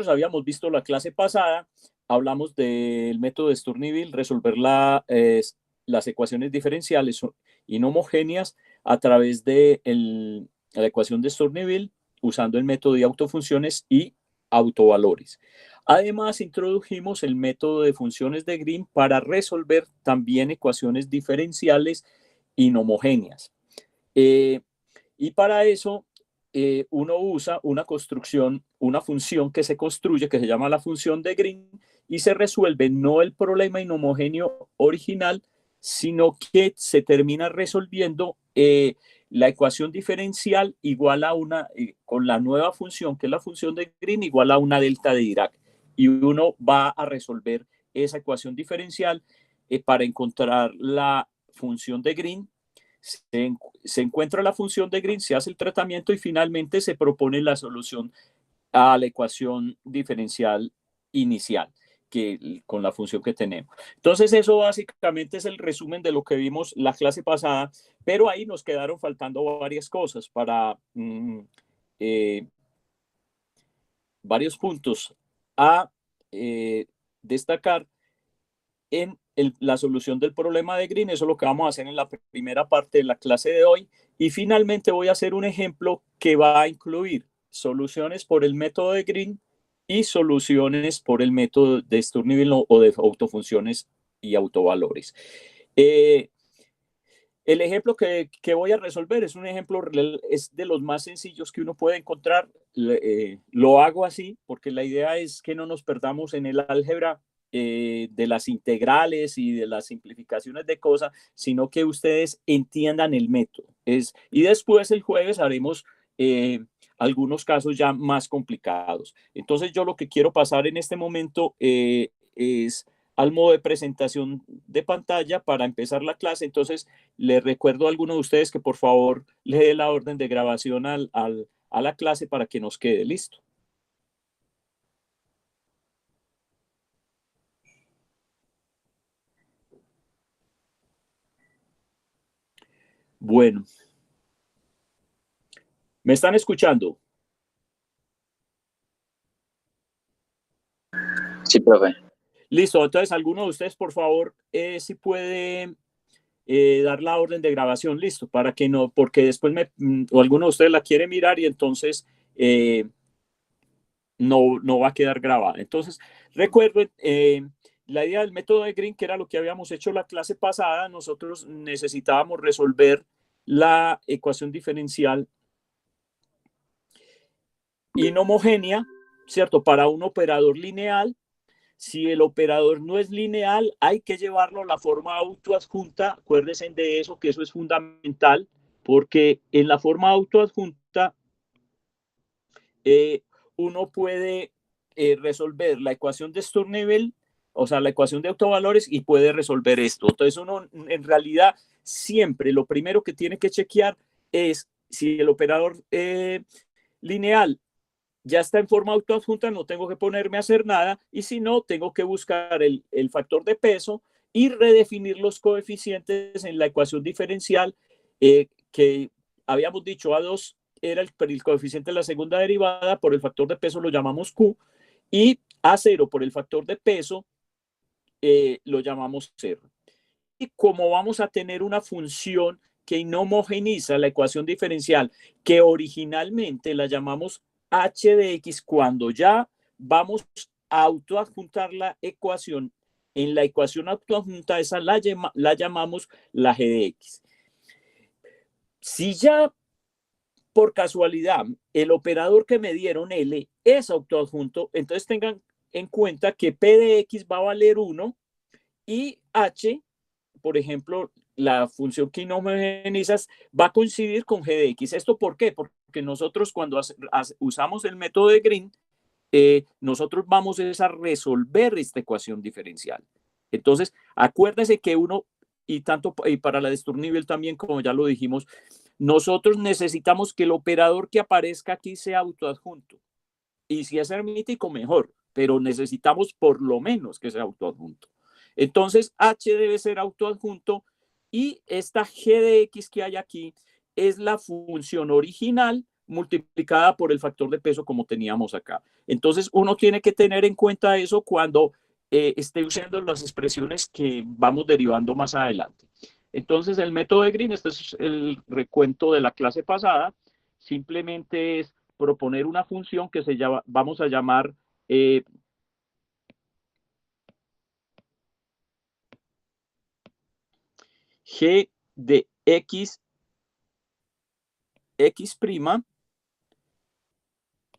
habíamos visto la clase pasada, hablamos del método de Sturtevant, resolver las ecuaciones diferenciales inhomogéneas a través de la ecuación de Sturtevant usando el método de autofunciones y autovalores. Además, introdujimos el método de funciones de Green para resolver también ecuaciones diferenciales inhomogéneas. Y para eso uno usa una construcción, una función que se construye, que se llama la función de Green, y se resuelve no el problema inhomogéneo original, sino que se termina resolviendo la ecuación diferencial igual a una, con la nueva función, que es la función de Green, igual a una delta de Dirac. Y uno va a resolver esa ecuación diferencial para encontrar la función de Green. Se encuentra la función de Green, se hace el tratamiento y finalmente se propone la solución a la ecuación diferencial inicial con la función que tenemos. Entonces eso básicamente es el resumen de lo que vimos la clase pasada, pero ahí nos quedaron faltando varias cosas para varios puntos a destacar en la solución del problema de Green. Eso es lo que vamos a hacer en la primera parte de la clase de hoy. Y finalmente voy a hacer un ejemplo que va a incluir soluciones por el método de Green y soluciones por el método de Sturtevant o de autofunciones y autovalores. El ejemplo que voy a resolver es un ejemplo, es de los más sencillos que uno puede encontrar. Lo hago así porque la idea es que no nos perdamos en el álgebra de las integrales y de las simplificaciones de cosas, sino que ustedes entiendan el método. Y después el jueves haremos algunos casos ya más complicados. Entonces yo lo que quiero pasar en este momento es al modo de presentación de pantalla para empezar la clase. Entonces les recuerdo a alguno de ustedes que por favor le dé la orden de grabación a la clase para que nos quede listo. Bueno, ¿me están escuchando? Sí, profe. Listo, entonces alguno de ustedes por favor si puede dar la orden de grabación, listo, para que no, porque después o alguno de ustedes la quiere mirar y entonces no va a quedar grabada. Entonces, recuerden, la idea del método de Green, que era lo que habíamos hecho la clase pasada, nosotros necesitábamos resolver la ecuación diferencial inhomogénea, ¿cierto? Para un operador lineal. Si el operador no es lineal, hay que llevarlo a la forma autoadjunta. Acuérdense de eso, que eso es fundamental, porque en la forma autoadjunta uno puede resolver la ecuación de Sturtevant, o sea, la ecuación de autovalores, y puede resolver esto. Entonces uno en realidad siempre lo primero que tiene que chequear es si el operador lineal ya está en forma autoadjunta, no tengo que ponerme a hacer nada, y si no, tengo que buscar el factor de peso y redefinir los coeficientes en la ecuación diferencial que habíamos dicho A2 era el coeficiente de la segunda derivada, por el factor de peso lo llamamos Q, y A0 por el factor de peso lo llamamos R. Y como vamos a tener una función que inhomogeniza la ecuación diferencial, que originalmente la llamamos h de x, cuando ya vamos a autoadjuntar la ecuación, en la ecuación autoadjunta esa la llamamos la g de x. Si ya por casualidad el operador que me dieron L es autoadjunto, entonces tengan en cuenta que P de X va a valer 1 y H, por ejemplo, la función que inhomogenizas va a coincidir con G de X. ¿Esto por qué? Porque nosotros cuando usamos el método de Green, nosotros vamos a resolver esta ecuación diferencial. Entonces, acuérdense que uno, y para la de Sturtevant también, como ya lo dijimos, nosotros necesitamos que el operador que aparezca aquí sea autoadjunto. Y si es hermítico, mejor, pero necesitamos por lo menos que sea autoadjunto. Entonces, H debe ser autoadjunto y esta G de X que hay aquí es la función original multiplicada por el factor de peso como teníamos acá. Entonces, uno tiene que tener en cuenta eso cuando esté usando las expresiones que vamos derivando más adelante. Entonces, el método de Green, este es el recuento de la clase pasada, simplemente es proponer una función que vamos a llamar g de x prima,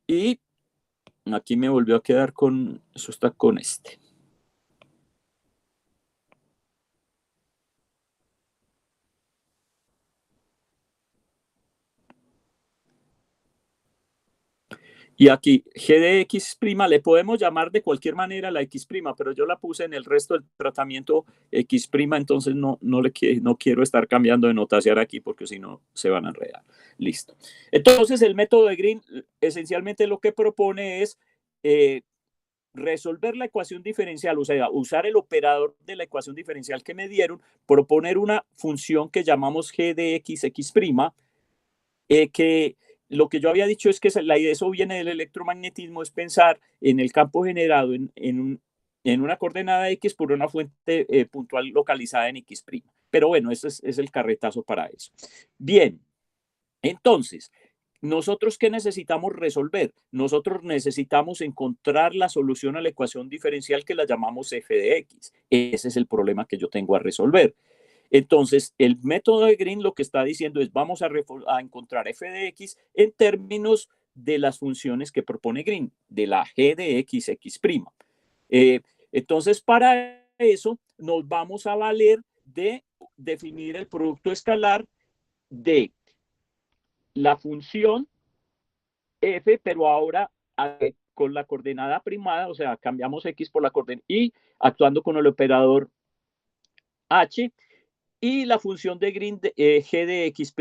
y aquí me volvió a quedar con, eso está con este. Y aquí g de x prima le podemos llamar de cualquier manera la x prima, pero yo la puse en el resto del tratamiento x prima, entonces no quiero estar cambiando de notación aquí porque si no se van a enredar. Listo. Entonces el método de Green esencialmente lo que propone es resolver la ecuación diferencial, o sea, usar el operador de la ecuación diferencial que me dieron, proponer una función que llamamos g de x prima, que lo que yo había dicho es que la idea, eso viene del electromagnetismo, es pensar en el campo generado en una coordenada X por una fuente puntual localizada en X'. Pero bueno, ese es el carretazo para eso. Bien, entonces, ¿nosotros qué necesitamos resolver? Nosotros necesitamos encontrar la solución a la ecuación diferencial que la llamamos f de x. Ese es el problema que yo tengo a resolver. Entonces, el método de Green lo que está diciendo es vamos a encontrar f de x en términos de las funciones que propone Green, de la g de x, x'. Entonces, para eso nos vamos a valer de definir el producto escalar de la función f, pero ahora con la coordenada primada, o sea, cambiamos x por la coordenada y actuando con el operador h, y la función de Green g de x'.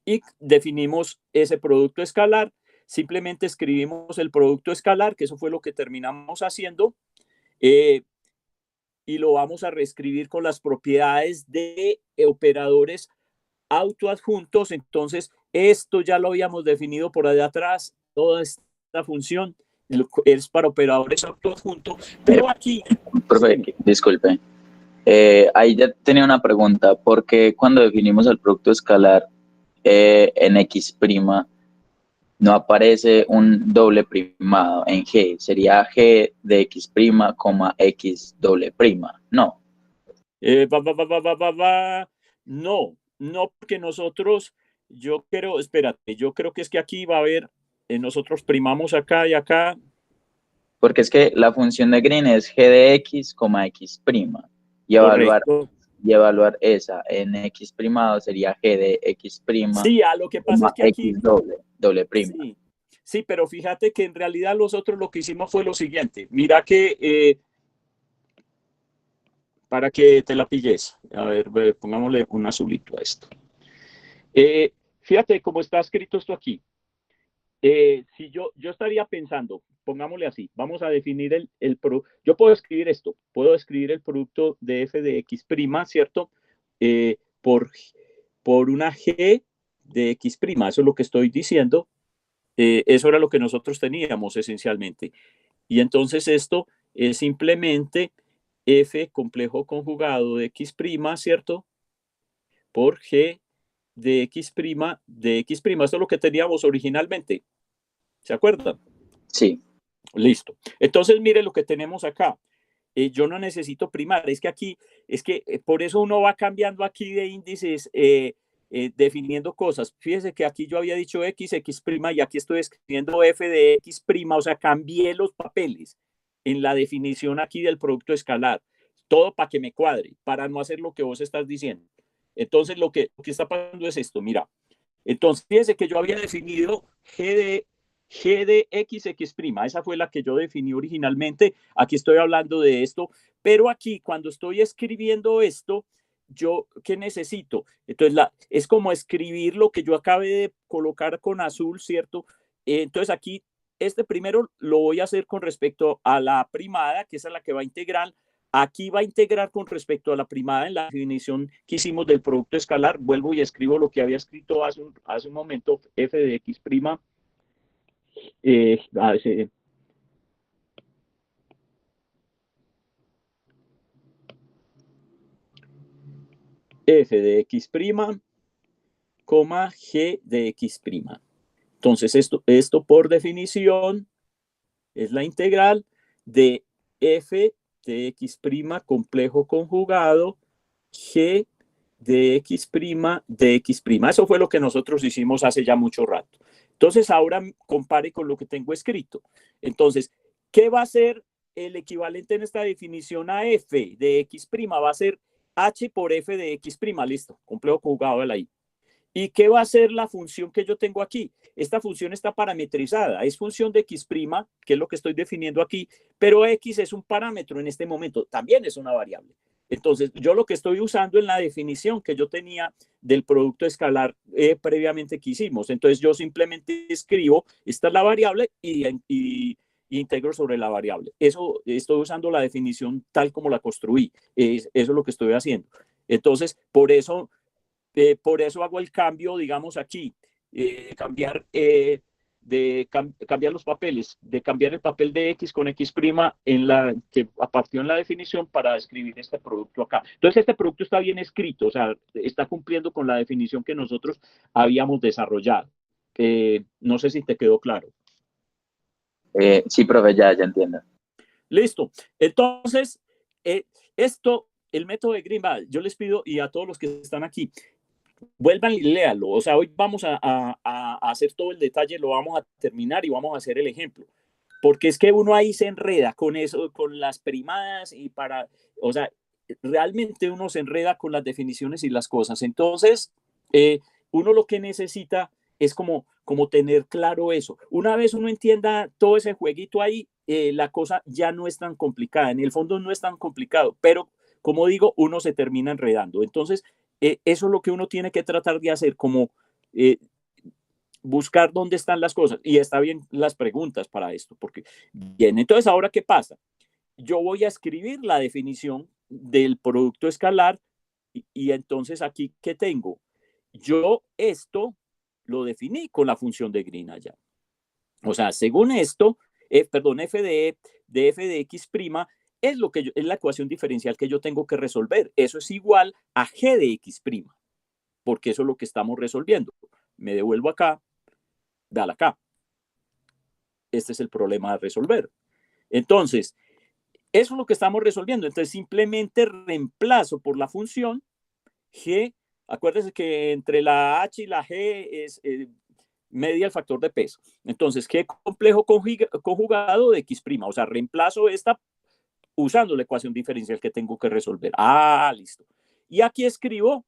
Y definimos ese producto escalar. Simplemente escribimos el producto escalar, que eso fue lo que terminamos haciendo, y lo vamos a reescribir con las propiedades de operadores autoadjuntos. Entonces, esto ya lo habíamos definido por allá atrás, toda esta función es para operadores autoadjuntos, pero aquí... Profe, disculpe. Ahí ya tenía una pregunta, porque cuando definimos el producto escalar en X' no aparece un doble primado en G? Sería G de X', X doble prima, ¿no? No, porque nosotros, yo creo que es que aquí va a haber, nosotros primamos acá y acá. Porque es que la función de Green es G de X, X', y evaluar esa en X primado sería G de X', sí, lo que pasa es que aquí, X doble prima. Sí, pero fíjate que en realidad nosotros lo que hicimos fue lo siguiente. Mira que, para que te la pilles, a ver, pongámosle un azulito a esto. Fíjate cómo está escrito esto aquí. Si yo estaría pensando, pongámosle así, vamos a definir yo puedo escribir esto, puedo escribir el producto de f de x', ¿cierto? Por una g de x', eso es lo que estoy diciendo. Eso era lo que nosotros teníamos esencialmente. Y entonces esto es simplemente f complejo conjugado de x', ¿cierto? Por g de x'. Esto es lo que teníamos originalmente. ¿Se acuerdan? Sí. Listo. Entonces, mire lo que tenemos acá. Yo no necesito primar. Es que por eso uno va cambiando aquí de índices, definiendo cosas. Fíjese que aquí yo había dicho x, x', y aquí estoy escribiendo f de x'. O sea, cambié los papeles en la definición aquí del producto escalar. Todo para que me cuadre, para no hacer lo que vos estás diciendo. Entonces, lo que está pasando es esto. Mira, entonces, fíjese que yo había definido g de x, x'. Esa fue la que yo definí originalmente. Aquí estoy hablando de esto, pero aquí cuando estoy escribiendo esto, yo, ¿qué necesito? Entonces, es como escribir lo que yo acabé de colocar con azul, ¿cierto? Entonces, aquí, este primero lo voy a hacer con respecto a la primada, que es la que va a integrar, Aquí va a integrar con respecto a la primada en la definición que hicimos del producto escalar. Vuelvo y escribo lo que había escrito hace un momento, f de x prima. F de x prima, coma, g de x prima. Entonces, esto por definición es la integral de f de x prima complejo conjugado g de x prima de x prima. Eso fue lo que nosotros hicimos hace ya mucho rato. Entonces, ahora compare con lo que tengo escrito. Entonces, ¿qué va a ser el equivalente en esta definición a f de x prima? Va a ser h por f de x prima. Listo, complejo conjugado de la i. ¿Y qué va a ser la función que yo tengo aquí? Esta función está parametrizada, es función de x', que es lo que estoy definiendo aquí, pero x es un parámetro en este momento, también es una variable. Entonces, yo lo que estoy usando en la definición que yo tenía del producto escalar previamente que hicimos, entonces yo simplemente escribo, esta es la variable y integro sobre la variable. Eso estoy usando la definición tal como la construí, eso es lo que estoy haciendo. Entonces, por eso hago el cambio, digamos aquí, cambiar cambiar los papeles, de cambiar el papel de X con X' que apareció en la definición para escribir este producto acá. Entonces este producto está bien escrito, o sea, está cumpliendo con la definición que nosotros habíamos desarrollado. No sé si te quedó claro. Sí, profe, ya entiendo. Listo. Entonces, el método de Greenwald, yo les pido, y a todos los que están aquí, vuelvan y léalo. O sea, hoy vamos a hacer todo el detalle, lo vamos a terminar y vamos a hacer el ejemplo. Porque es que uno ahí se enreda con eso, con las primadas o sea, realmente uno se enreda con las definiciones y las cosas. Entonces, uno lo que necesita es como tener claro eso. Una vez uno entienda todo ese jueguito ahí, la cosa ya no es tan complicada. En el fondo no es tan complicado, pero como digo, uno se termina enredando. Entonces, eso es lo que uno tiene que tratar de hacer, como buscar dónde están las cosas. Y está bien las preguntas para esto, porque bien, entonces ahora, ¿qué pasa? Yo voy a escribir la definición del producto escalar y entonces aquí, ¿qué tengo? Yo esto lo definí con la función de Green allá. O sea, según esto, perdón, f de x' es es la ecuación diferencial que yo tengo que resolver. Eso es igual a g de x', porque eso es lo que estamos resolviendo. Me devuelvo acá, dale acá. Este es el problema a resolver. Entonces, eso es lo que estamos resolviendo. Entonces, simplemente reemplazo por la función g. Acuérdense que entre la h y la g es media el factor de peso. Entonces, g complejo conjugado de x'. O sea, reemplazo esta usando la ecuación diferencial que tengo que resolver. Ah, listo. Y aquí escribo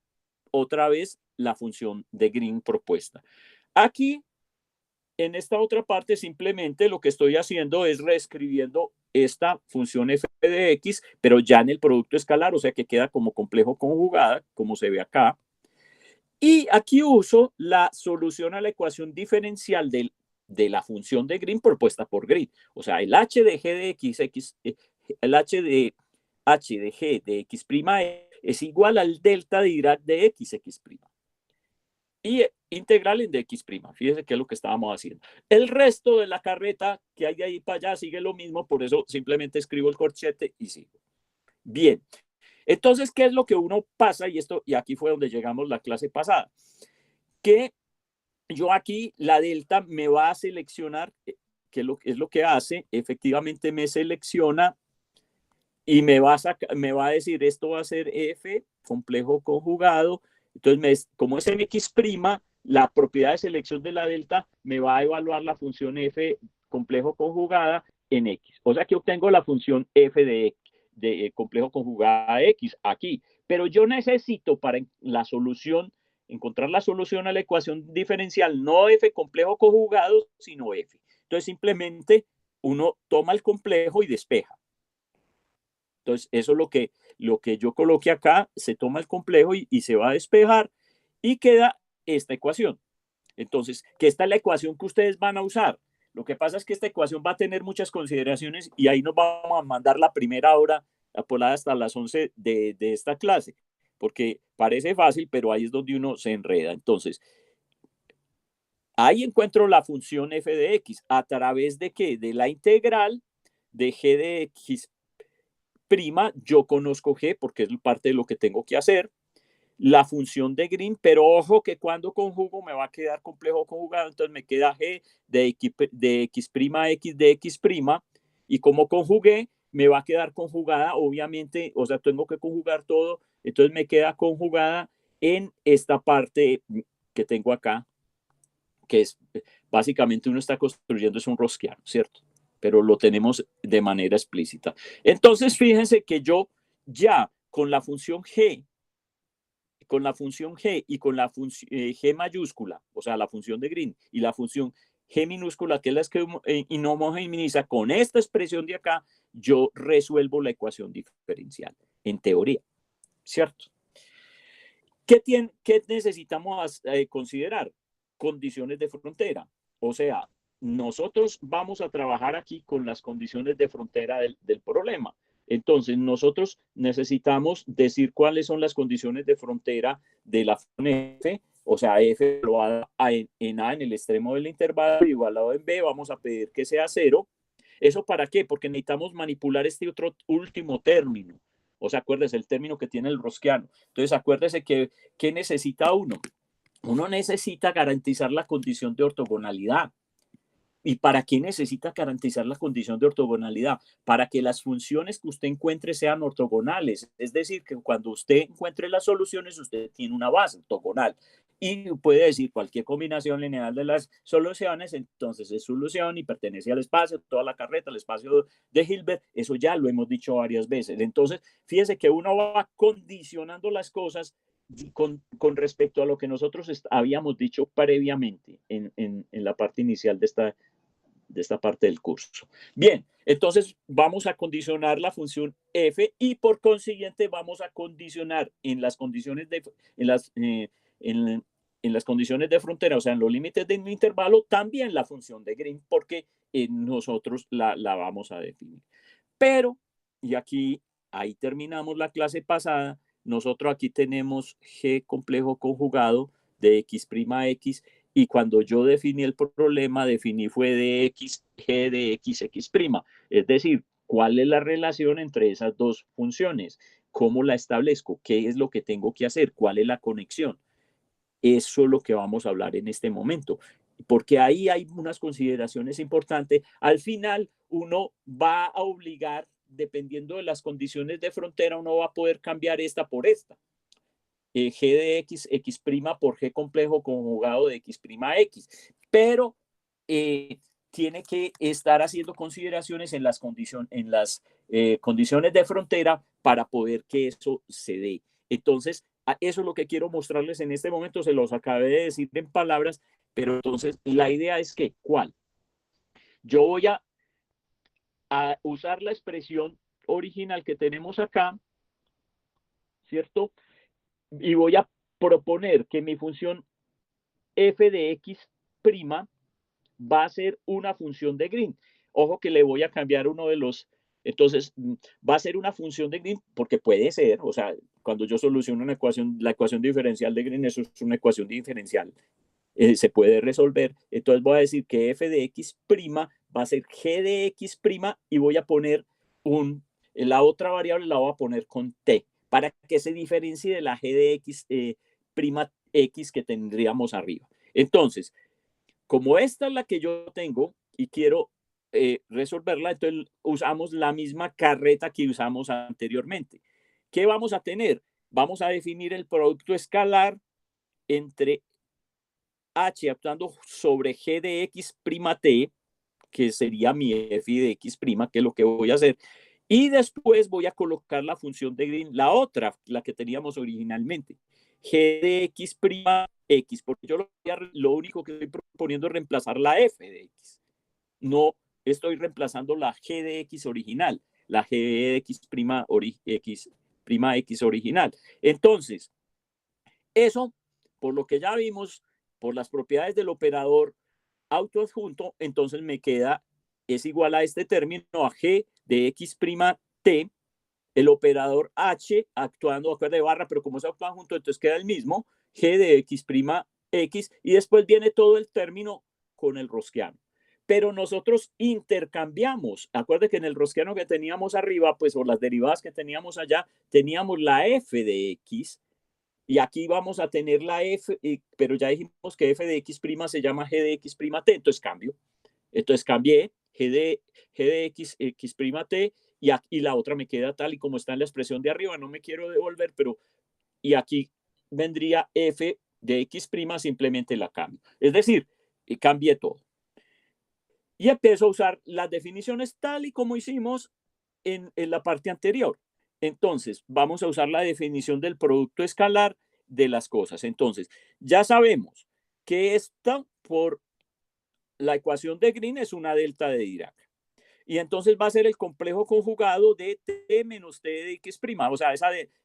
otra vez la función de Green propuesta. Aquí, en esta otra parte, simplemente lo que estoy haciendo es reescribiendo esta función f de x, pero ya en el producto escalar, o sea que queda como complejo conjugada, como se ve acá. Y aquí uso la solución a la ecuación diferencial de la función de Green propuesta por Green. O sea, el h de g de x, el h de g de x' es igual al delta de Dirac de x'. Y integral en dx'. Fíjese qué es lo que estábamos haciendo. El resto de la carreta que hay de ahí para allá sigue lo mismo, por eso simplemente escribo el corchete y sigo. Bien. Entonces, ¿qué es lo que uno pasa? Y aquí fue donde llegamos la clase pasada. Que yo aquí, la delta me va a seleccionar, que es lo que hace, efectivamente me selecciona y me va a decir, esto va a ser f, complejo conjugado. Entonces, como es en x', la propiedad de selección de la delta me va a evaluar la función f complejo conjugada en x. O sea que obtengo la función f de complejo conjugada de x aquí. Pero yo necesito para encontrar la solución a la ecuación diferencial, no f complejo conjugado, sino f. Entonces, simplemente uno toma el complejo y despeja. Entonces, eso es lo que yo coloque acá, se toma el complejo y se va a despejar y queda esta ecuación. Entonces, que esta es la ecuación que ustedes van a usar. Lo que pasa es que esta ecuación va a tener muchas consideraciones y ahí nos vamos a mandar la primera hora por ahí hasta las 11 de esta clase, porque parece fácil, pero ahí es donde uno se enreda. Entonces, ahí encuentro la función f de x. ¿A través de qué? De la integral de g de x prima. Yo conozco g porque es parte de lo que tengo que hacer. La función de Green, pero ojo que cuando conjugo me va a quedar complejo conjugado, entonces me queda g de x prima x de x prima, y como conjugué, me va a quedar conjugada, obviamente, o sea, tengo que conjugar todo, entonces me queda conjugada en esta parte que tengo acá, que es básicamente uno está construyendo es un rosquiano, ¿cierto? Pero lo tenemos de manera explícita. Entonces, fíjense que yo ya con la función g y con la función g mayúscula, o sea, la función de Green, y la función g minúscula, que es la que inhomogeniza, con esta expresión de acá, yo resuelvo la ecuación diferencial, en teoría, ¿cierto? ¿Qué necesitamos considerar? Condiciones de frontera. O sea, nosotros vamos a trabajar aquí con las condiciones de frontera del problema. Entonces, nosotros necesitamos decir cuáles son las condiciones de frontera de la función f, o sea, f elevado en a en el extremo del intervalo igualado en b, vamos a pedir que sea 0. ¿Eso para qué? Porque necesitamos manipular este otro último término. O sea, acuérdese el término que tiene el rosquiano. Entonces, acuérdese que ¿qué necesita uno? Uno necesita garantizar la condición de ortogonalidad. ¿Y para qué necesita garantizar la condición de ortogonalidad? Para que las funciones que usted encuentre sean ortogonales. Es decir, que cuando usted encuentre las soluciones, usted tiene una base ortogonal. Y puede decir cualquier combinación lineal de las soluciones, entonces es solución y pertenece al espacio, toda la carreta, el espacio de Hilbert. Eso ya lo hemos dicho varias veces. Entonces, fíjese que uno va condicionando las cosas con respecto a lo que nosotros habíamos dicho previamente en la parte inicial de esta parte del curso. Bien, entonces vamos a condicionar la función f y por consiguiente vamos a condicionar en las condiciones en las condiciones de frontera, o sea, en los límites de un intervalo, también la función de Green, porque nosotros la vamos a definir. Pero, y aquí, ahí terminamos la clase pasada, nosotros aquí tenemos g complejo conjugado de x', y cuando yo definí el problema, definí fue de x, g de x, x'. Es decir, ¿cuál es la relación entre esas dos funciones? ¿Cómo la establezco? ¿Qué es lo que tengo que hacer? ¿Cuál es la conexión? Eso es lo que vamos a hablar en este momento, porque ahí hay unas consideraciones importantes. Al final, uno va a obligar, dependiendo de las condiciones de frontera, uno va a poder cambiar esta por esta. G de x, x' por g complejo conjugado de x', pero tiene que estar haciendo consideraciones en las condiciones de frontera para poder que eso se dé. Entonces, eso es lo que quiero mostrarles en este momento, se los acabé de decir en palabras, pero entonces la idea es que, ¿cuál? Yo voy a usar la expresión original que tenemos acá, ¿cierto? Y voy a proponer que mi función f de x' va a ser una función de Green. Ojo que le voy a cambiar uno de los, entonces va a ser una función de Green porque puede ser, o sea, cuando yo soluciono una ecuación, la ecuación diferencial de Green, eso es una ecuación diferencial, se puede resolver. Entonces voy a decir que f de x' va a ser g de x' y voy a poner la otra variable la voy a poner con t para que se diferencie de la g de x prima x que tendríamos arriba. Entonces, como esta es la que yo tengo y quiero resolverla, entonces usamos la misma carreta que usamos anteriormente. ¿Qué vamos a tener? Vamos a definir el producto escalar entre h actuando sobre g de x' t, que sería mi f de x', que es lo que voy a hacer. Y después voy a colocar la función de Green, la otra, la que teníamos originalmente, g de x', porque yo lo único que estoy proponiendo es reemplazar la f de x. No estoy reemplazando la g de x original, la g de x', x' original. Entonces, eso, por lo que ya vimos, por las propiedades del operador autoadjunto, entonces me queda, es igual a este término, a g de x' t, el operador H actuando, acuerda de barra, pero como se actúan juntos, entonces queda el mismo, G de X', X, y después viene todo el término con el rosquiano. Pero nosotros intercambiamos. Acuerde que en el rosquiano que teníamos arriba, pues, o las derivadas que teníamos allá, teníamos la f de x, y aquí vamos a tener la f, pero ya dijimos que f de x' se llama g de x' t, entonces cambio. Entonces cambié g de x, x' t, y la otra me queda tal y como está en la expresión de arriba, no me quiero devolver, pero, y aquí vendría f de x', simplemente la cambio. Es decir, cambié todo. Y empiezo a usar las definiciones tal y como hicimos en la parte anterior. Entonces, vamos a usar la definición del producto escalar de las cosas. Entonces, ya sabemos que esta, por la ecuación de Green, es una delta de Dirac. Y entonces va a ser el complejo conjugado de t menos t de x'. O sea,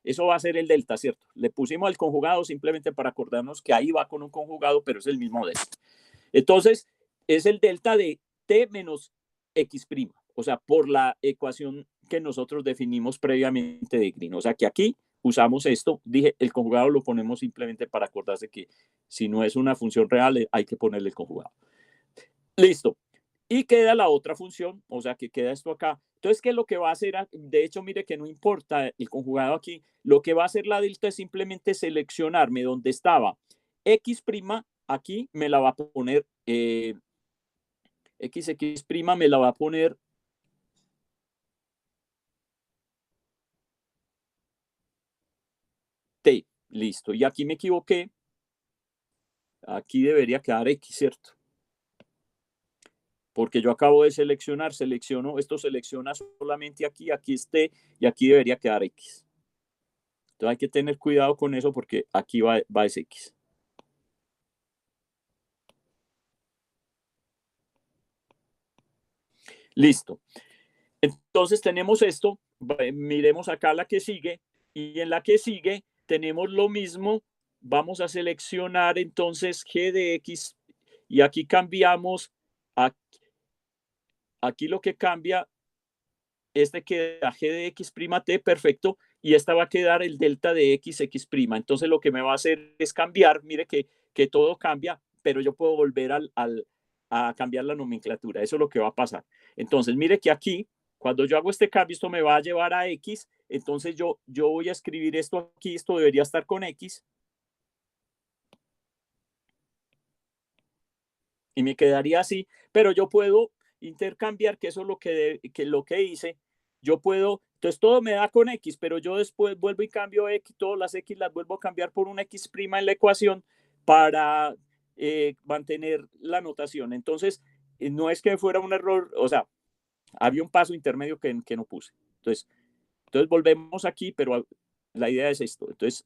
eso va a ser el delta, ¿cierto? Le pusimos el conjugado simplemente para acordarnos que ahí va con un conjugado, pero es el mismo delta. Entonces, es el delta de t menos x'. O sea, por la ecuación que nosotros definimos previamente de Green. O sea, que aquí usamos esto. Dije, el conjugado lo ponemos simplemente para acordarse que si no es una función real, hay que ponerle el conjugado. Listo. Y queda la otra función, o sea, que queda esto acá. Entonces, ¿qué es lo que va a hacer? De hecho, mire que no importa el conjugado aquí. Lo que va a hacer la delta es simplemente seleccionarme donde estaba x', aquí me la va a poner, x me la va a poner t. Listo. Y aquí me equivoqué. Aquí debería quedar x, ¿cierto? Porque yo acabo de selecciono, esto selecciona solamente aquí, aquí es t, y aquí debería quedar x. Entonces hay que tener cuidado con eso porque aquí va ese x. Listo. Entonces tenemos esto. Miremos acá la que sigue. Y en la que sigue tenemos lo mismo. Vamos a seleccionar entonces g de x. Y aquí cambiamos. Aquí lo que cambia, queda g de x' t, perfecto. Y esta va a quedar el delta de x'. Entonces lo que me va a hacer es cambiar. Mire que todo cambia, pero yo puedo volver a cambiar la nomenclatura. Eso es lo que va a pasar. Entonces, mire que aquí, cuando yo hago este cambio, esto me va a llevar a x. Entonces yo voy a escribir esto aquí. Esto debería estar con x. Y me quedaría así. Pero yo puedo intercambiar, que eso es lo que hice. Yo puedo, entonces todo me da con x, pero yo después vuelvo y cambio x, todas las x las vuelvo a cambiar por un x' en la ecuación para mantener la notación. Entonces, no es que fuera un error, o sea, había un paso intermedio que no puse. Entonces volvemos aquí, pero la idea es esto. Entonces,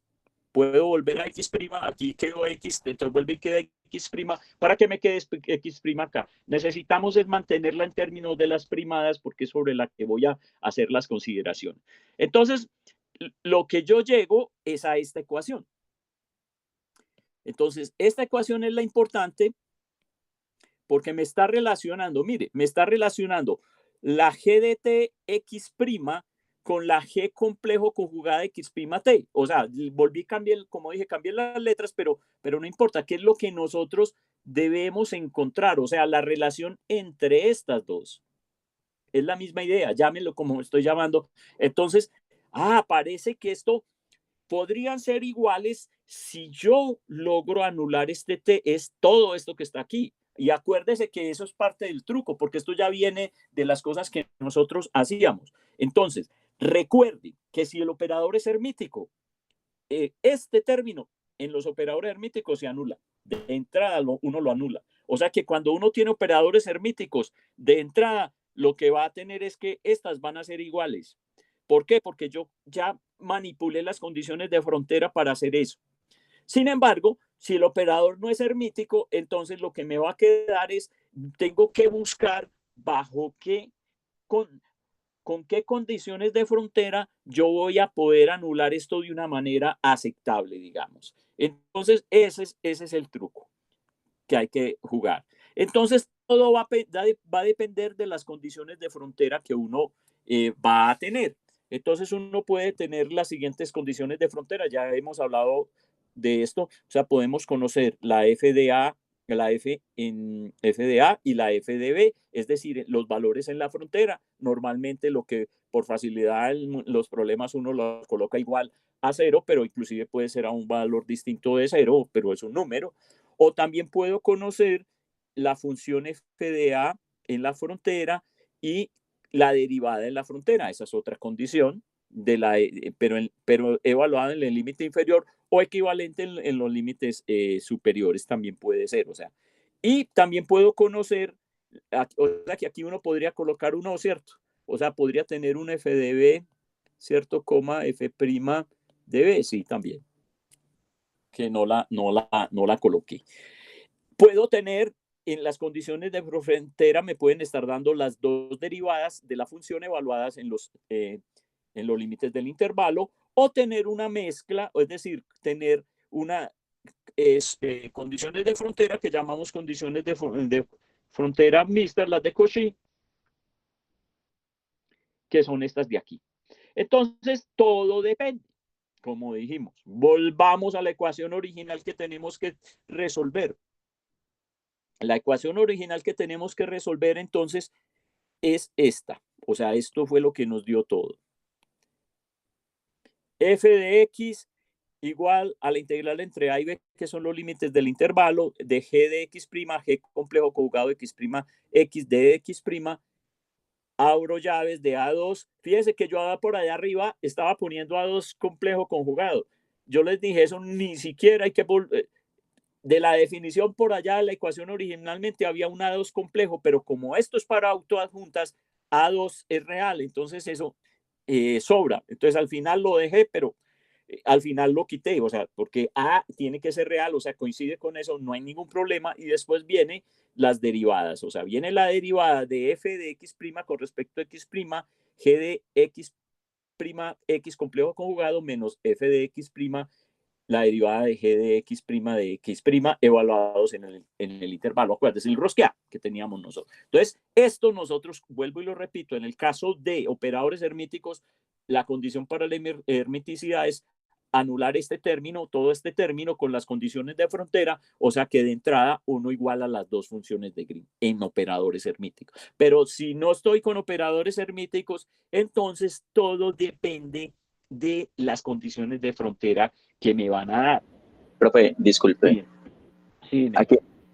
puedo volver a x', aquí quedó x, entonces vuelve y queda x', para que me quede x' acá. Necesitamos es mantenerla en términos de las primadas porque es sobre la que voy a hacer las consideraciones. Entonces, lo que yo llego es a esta ecuación. Entonces, esta ecuación es la importante porque me está relacionando, mire, me está relacionando la g de t x' con la g complejo conjugada x' t. O sea, volví, cambié, como dije, cambié las letras, pero no importa, ¿qué es lo que nosotros debemos encontrar? O sea, la relación entre estas dos. Es la misma idea, llámenlo como estoy llamando. Entonces, parece que esto podrían ser iguales si yo logro anular este t, es todo esto que está aquí. Y acuérdese que eso es parte del truco, porque esto ya viene de las cosas que nosotros hacíamos. Entonces, recuerde que si el operador es hermítico, este término en los operadores hermíticos se anula. De entrada uno lo anula. O sea que cuando uno tiene operadores hermíticos, de entrada lo que va a tener es que estas van a ser iguales. ¿Por qué? Porque yo ya manipulé las condiciones de frontera para hacer eso. Sin embargo, si el operador no es hermítico, entonces lo que me va a quedar es, tengo que buscar bajo qué, con qué condiciones de frontera yo voy a poder anular esto de una manera aceptable, digamos. Entonces, ese es el truco que hay que jugar. Entonces, todo va a depender de las condiciones de frontera que uno va a tener. Entonces uno puede tener las siguientes condiciones de frontera. Ya hemos hablado de esto. O sea, podemos conocer la FDA, la F en FDA y la FDB, es decir, los valores en la frontera. Normalmente lo que por facilidad los problemas uno los coloca igual a cero, pero inclusive puede ser a un valor distinto de cero, pero es un número. O también puedo conocer la función FDA en la frontera y la derivada en la frontera. Esa es otra condición, de la, pero evaluada en el límite inferior o equivalente en los límites superiores también puede ser. O sea, y también puedo conocer, o sea, que aquí uno podría colocar uno, ¿cierto? O sea, podría tener un FDB, ¿cierto? Coma F'DB, sí, también, que no la coloqué. Puedo tener en las condiciones de frontera, me pueden estar dando las dos derivadas de la función evaluadas en los límites del intervalo, o tener una mezcla, es decir, tener una condiciones de frontera que llamamos condiciones de frontera mixtas, las de Cauchy, que son estas de aquí. Entonces, todo depende, como dijimos. Volvamos a la ecuación original que tenemos que resolver. La ecuación original que tenemos que resolver entonces es esta. O sea, esto fue lo que nos dio todo. F de X igual a la integral entre A y B, que son los límites del intervalo, de G de X', G complejo conjugado X', X de X', abro llaves de A2. Fíjense que yo por allá arriba estaba poniendo A2 complejo conjugado. Yo les dije, eso ni siquiera hay que de la definición por allá de la ecuación originalmente había un A2 complejo, pero como esto es para autoadjuntas, A2 es real, entonces eso sobra. Entonces al final lo dejé, pero al final lo quité, o sea, porque A tiene que ser real, o sea, coincide con eso, no hay ningún problema, y después viene las derivadas, o sea, viene la derivada de f de x' con respecto a x', g de x', x complejo conjugado menos f de x', la derivada de g de x' evaluados en el intervalo. Acuérdense, el rosquea que teníamos nosotros. Entonces, esto nosotros, vuelvo y lo repito, en el caso de operadores hermíticos, la condición para la hermiticidad es anular este término, todo este término con las condiciones de frontera, o sea que de entrada uno iguala las dos funciones de Green en operadores hermíticos. Pero si no estoy con operadores hermíticos, entonces todo depende de las condiciones de frontera que me van a dar. Profe, disculpe. Sí, sí,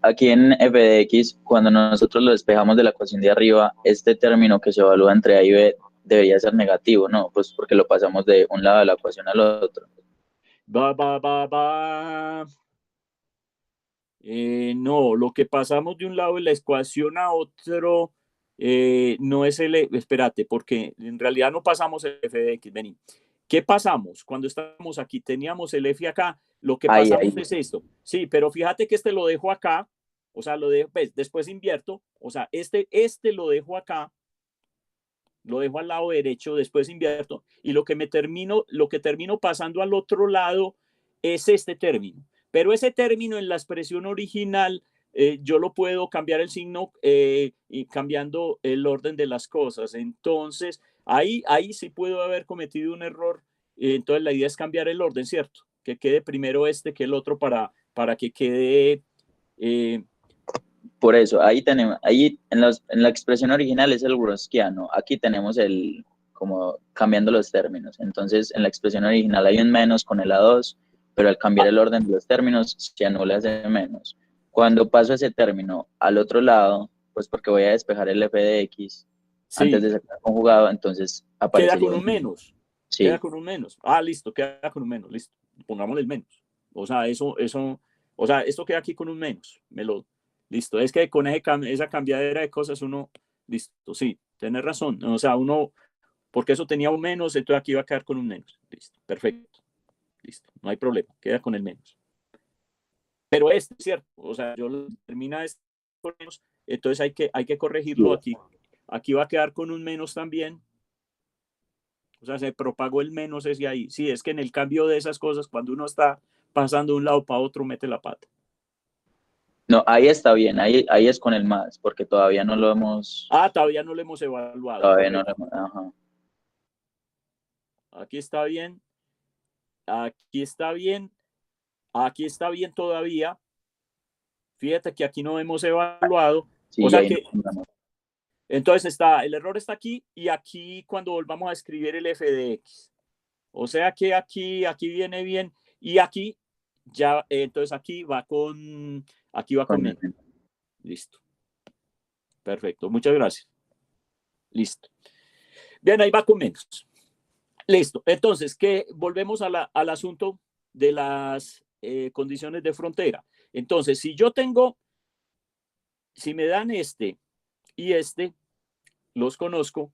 Aquí en f de x, cuando nosotros lo despejamos de la ecuación de arriba, este término que se evalúa entre a y b debería ser negativo, ¿no? Pues porque lo pasamos de un lado de la ecuación al otro. No, lo que pasamos de un lado de la ecuación a otro no es el, espérate, porque en realidad no pasamos el f de x, vení. ¿Qué pasamos? Cuando estamos aquí, teníamos el f acá, lo que pasamos es esto. Sí, pero fíjate que este lo dejo acá, o sea, lo dejo, pues, después invierto, o sea, este lo dejo acá, lo dejo al lado derecho, después invierto, y lo que termino pasando al otro lado es este término. Pero ese término en la expresión original, yo lo puedo cambiar el signo y cambiando el orden de las cosas. Entonces, ahí sí puedo haber cometido un error. Entonces, la idea es cambiar el orden, ¿cierto? Que quede primero este que el otro para que quede... Por eso, ahí tenemos, ahí en la expresión original es el wronskiano, aquí tenemos como cambiando los términos. Entonces, en la expresión original hay un menos con el A2, pero al cambiar el orden de los términos se anula ese menos. Cuando paso ese término al otro lado, pues porque voy a despejar el f de x antes sí, de sacar conjugado, entonces queda aparecería con un menos. Sí. Queda con un menos. Ah, listo, queda con un menos, listo. Pongámosle el menos. O sea, o sea, esto queda aquí con un menos. Listo. Es que con esa cambiadera de cosas uno, listo, sí, tienes razón. O sea, uno, porque eso tenía un menos, entonces aquí va a quedar con un menos. Listo, perfecto. Listo, no hay problema, queda con el menos. Pero es cierto, o sea, yo termina esto con menos, entonces hay que corregirlo aquí. Aquí va a quedar con un menos también. O sea, se propagó el menos ese ahí. Sí, es que en el cambio de esas cosas, cuando uno está pasando de un lado para otro, mete la pata. No, ahí está bien, ahí es con el más, porque todavía no lo hemos... Ah, todavía no lo hemos evaluado, Todavía no lo correcto. hemos... Ajá. aquí está bien, aquí está bien, aquí está bien todavía. Fíjate que aquí no hemos evaluado. O Sí, sea ahí que, entonces el error está aquí y aquí cuando volvamos a escribir el f de x. O sea que aquí viene bien y aquí ya, entonces aquí va con menos. Listo. Perfecto. Muchas gracias. Listo. Bien, ahí va con menos. Listo. Entonces, ¿qué? Volvemos al asunto de las condiciones de frontera. Entonces, si me dan este y este, los conozco,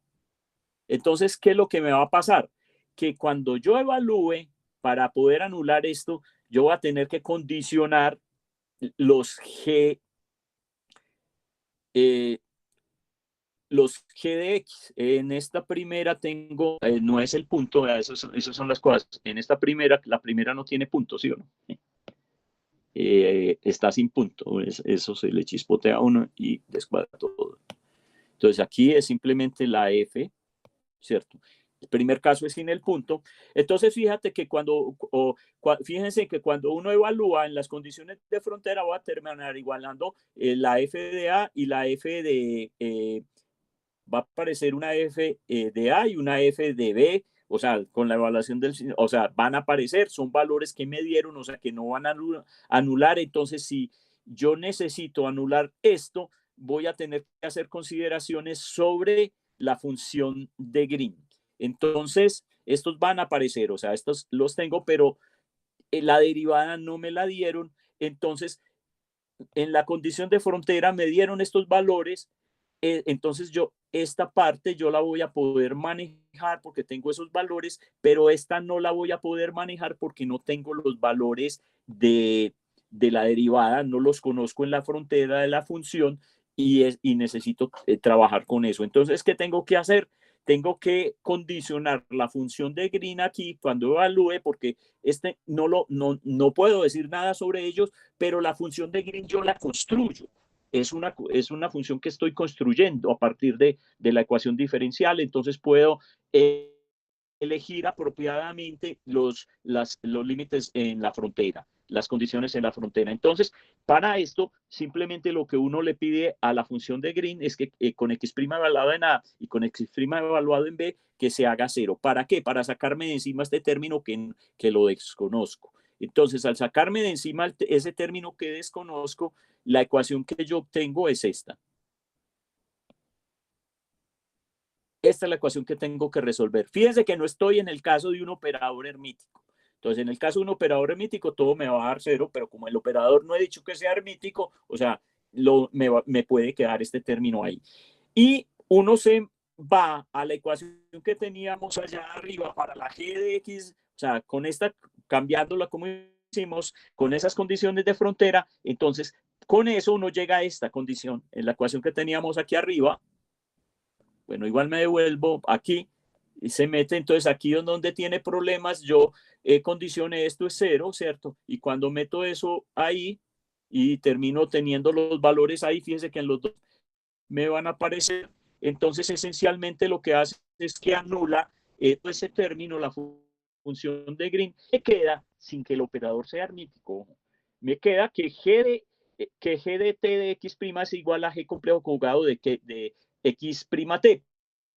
entonces, ¿qué es lo que me va a pasar? Que cuando yo evalúe, para poder anular esto, yo voy a tener que condicionar los G, eh, los G de X. En esta primera tengo, no es el punto, esas son las cosas. En esta primera, la primera no tiene punto, ¿sí o no? Está sin punto, eso se le chispotea a uno y descuadra todo. Entonces aquí es simplemente la F, ¿cierto? El primer caso es sin el punto. Entonces fíjate que fíjense que cuando uno evalúa en las condiciones de frontera va a terminar igualando la F de A y la F de va a aparecer una F de A y una F de B, o sea, con la evaluación o sea, van a aparecer, son valores que me dieron, o sea, que no van a anular. Entonces, si yo necesito anular esto, voy a tener que hacer consideraciones sobre la función de Green. Entonces, estos van a aparecer, o sea, estos los tengo, pero la derivada no me la dieron. Entonces, en la condición de frontera me dieron estos valores, entonces esta parte yo la voy a poder manejar porque tengo esos valores, pero esta no la voy a poder manejar porque no tengo los valores de la derivada, no los conozco en la frontera de la función y necesito trabajar con eso. Entonces, ¿qué tengo que hacer? Tengo que condicionar la función de Green aquí cuando evalúe, porque no puedo decir nada sobre ellos, pero la función de Green yo la construyo. Es una función que estoy construyendo a partir de la ecuación diferencial, entonces puedo elegir apropiadamente los límites en la frontera, las condiciones en la frontera. Entonces, para esto, simplemente lo que uno le pide a la función de Green es que con x' evaluado en A y con x' evaluado en B, que se haga cero. ¿Para qué? Para sacarme de encima este término que lo desconozco. Entonces, al sacarme de encima ese término que desconozco, la ecuación que yo obtengo es esta. Esta es la ecuación que tengo que resolver. Fíjense que no estoy en el caso de un operador hermítico. Entonces, en el caso de un operador hermítico, todo me va a dar cero, pero como el operador no he dicho que sea hermítico, o sea, me puede quedar este término ahí. Y uno se va a la ecuación que teníamos allá arriba para la g de x, o sea, con esta, cambiándola como hicimos, con esas condiciones de frontera, entonces con eso uno llega a esta condición, en la ecuación que teníamos aquí arriba. Bueno, igual me devuelvo aquí y se mete, entonces aquí donde tiene problemas, yo condicioné esto es cero, ¿cierto? Y cuando meto eso ahí y termino teniendo los valores ahí, fíjense que en los dos me van a aparecer. Entonces, esencialmente lo que hace es que anula ese término, la función de Green, me queda sin que el operador sea hermítico. Me queda que G de T de X' es igual a G complejo conjugado de X' T.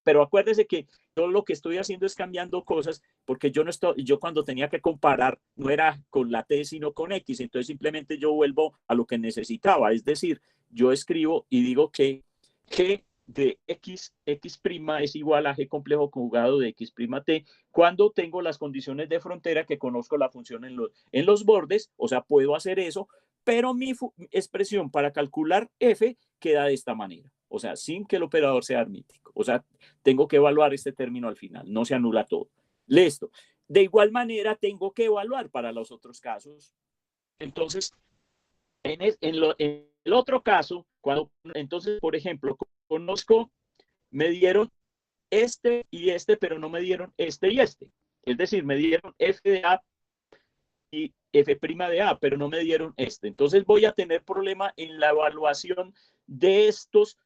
Pero acuérdese que yo lo que estoy haciendo es cambiando cosas porque yo cuando tenía que comparar no era con la T sino con X, entonces simplemente yo vuelvo a lo que necesitaba, es decir, yo escribo y digo que G de X' es igual a G complejo conjugado de X' T cuando tengo las condiciones de frontera que conozco la función en los bordes, o sea, puedo hacer eso, pero mi expresión para calcular F queda de esta manera, o sea, sin que el operador sea hermítico, o sea, tengo que evaluar este término al final, no se anula todo. Listo. De igual manera, tengo que evaluar para los otros casos. Entonces, en el otro caso, entonces, por ejemplo, conozco, me dieron este y este, pero no me dieron este y este. Es decir, me dieron F de A y F' de A, pero no me dieron este. Entonces voy a tener problema en la evaluación de estos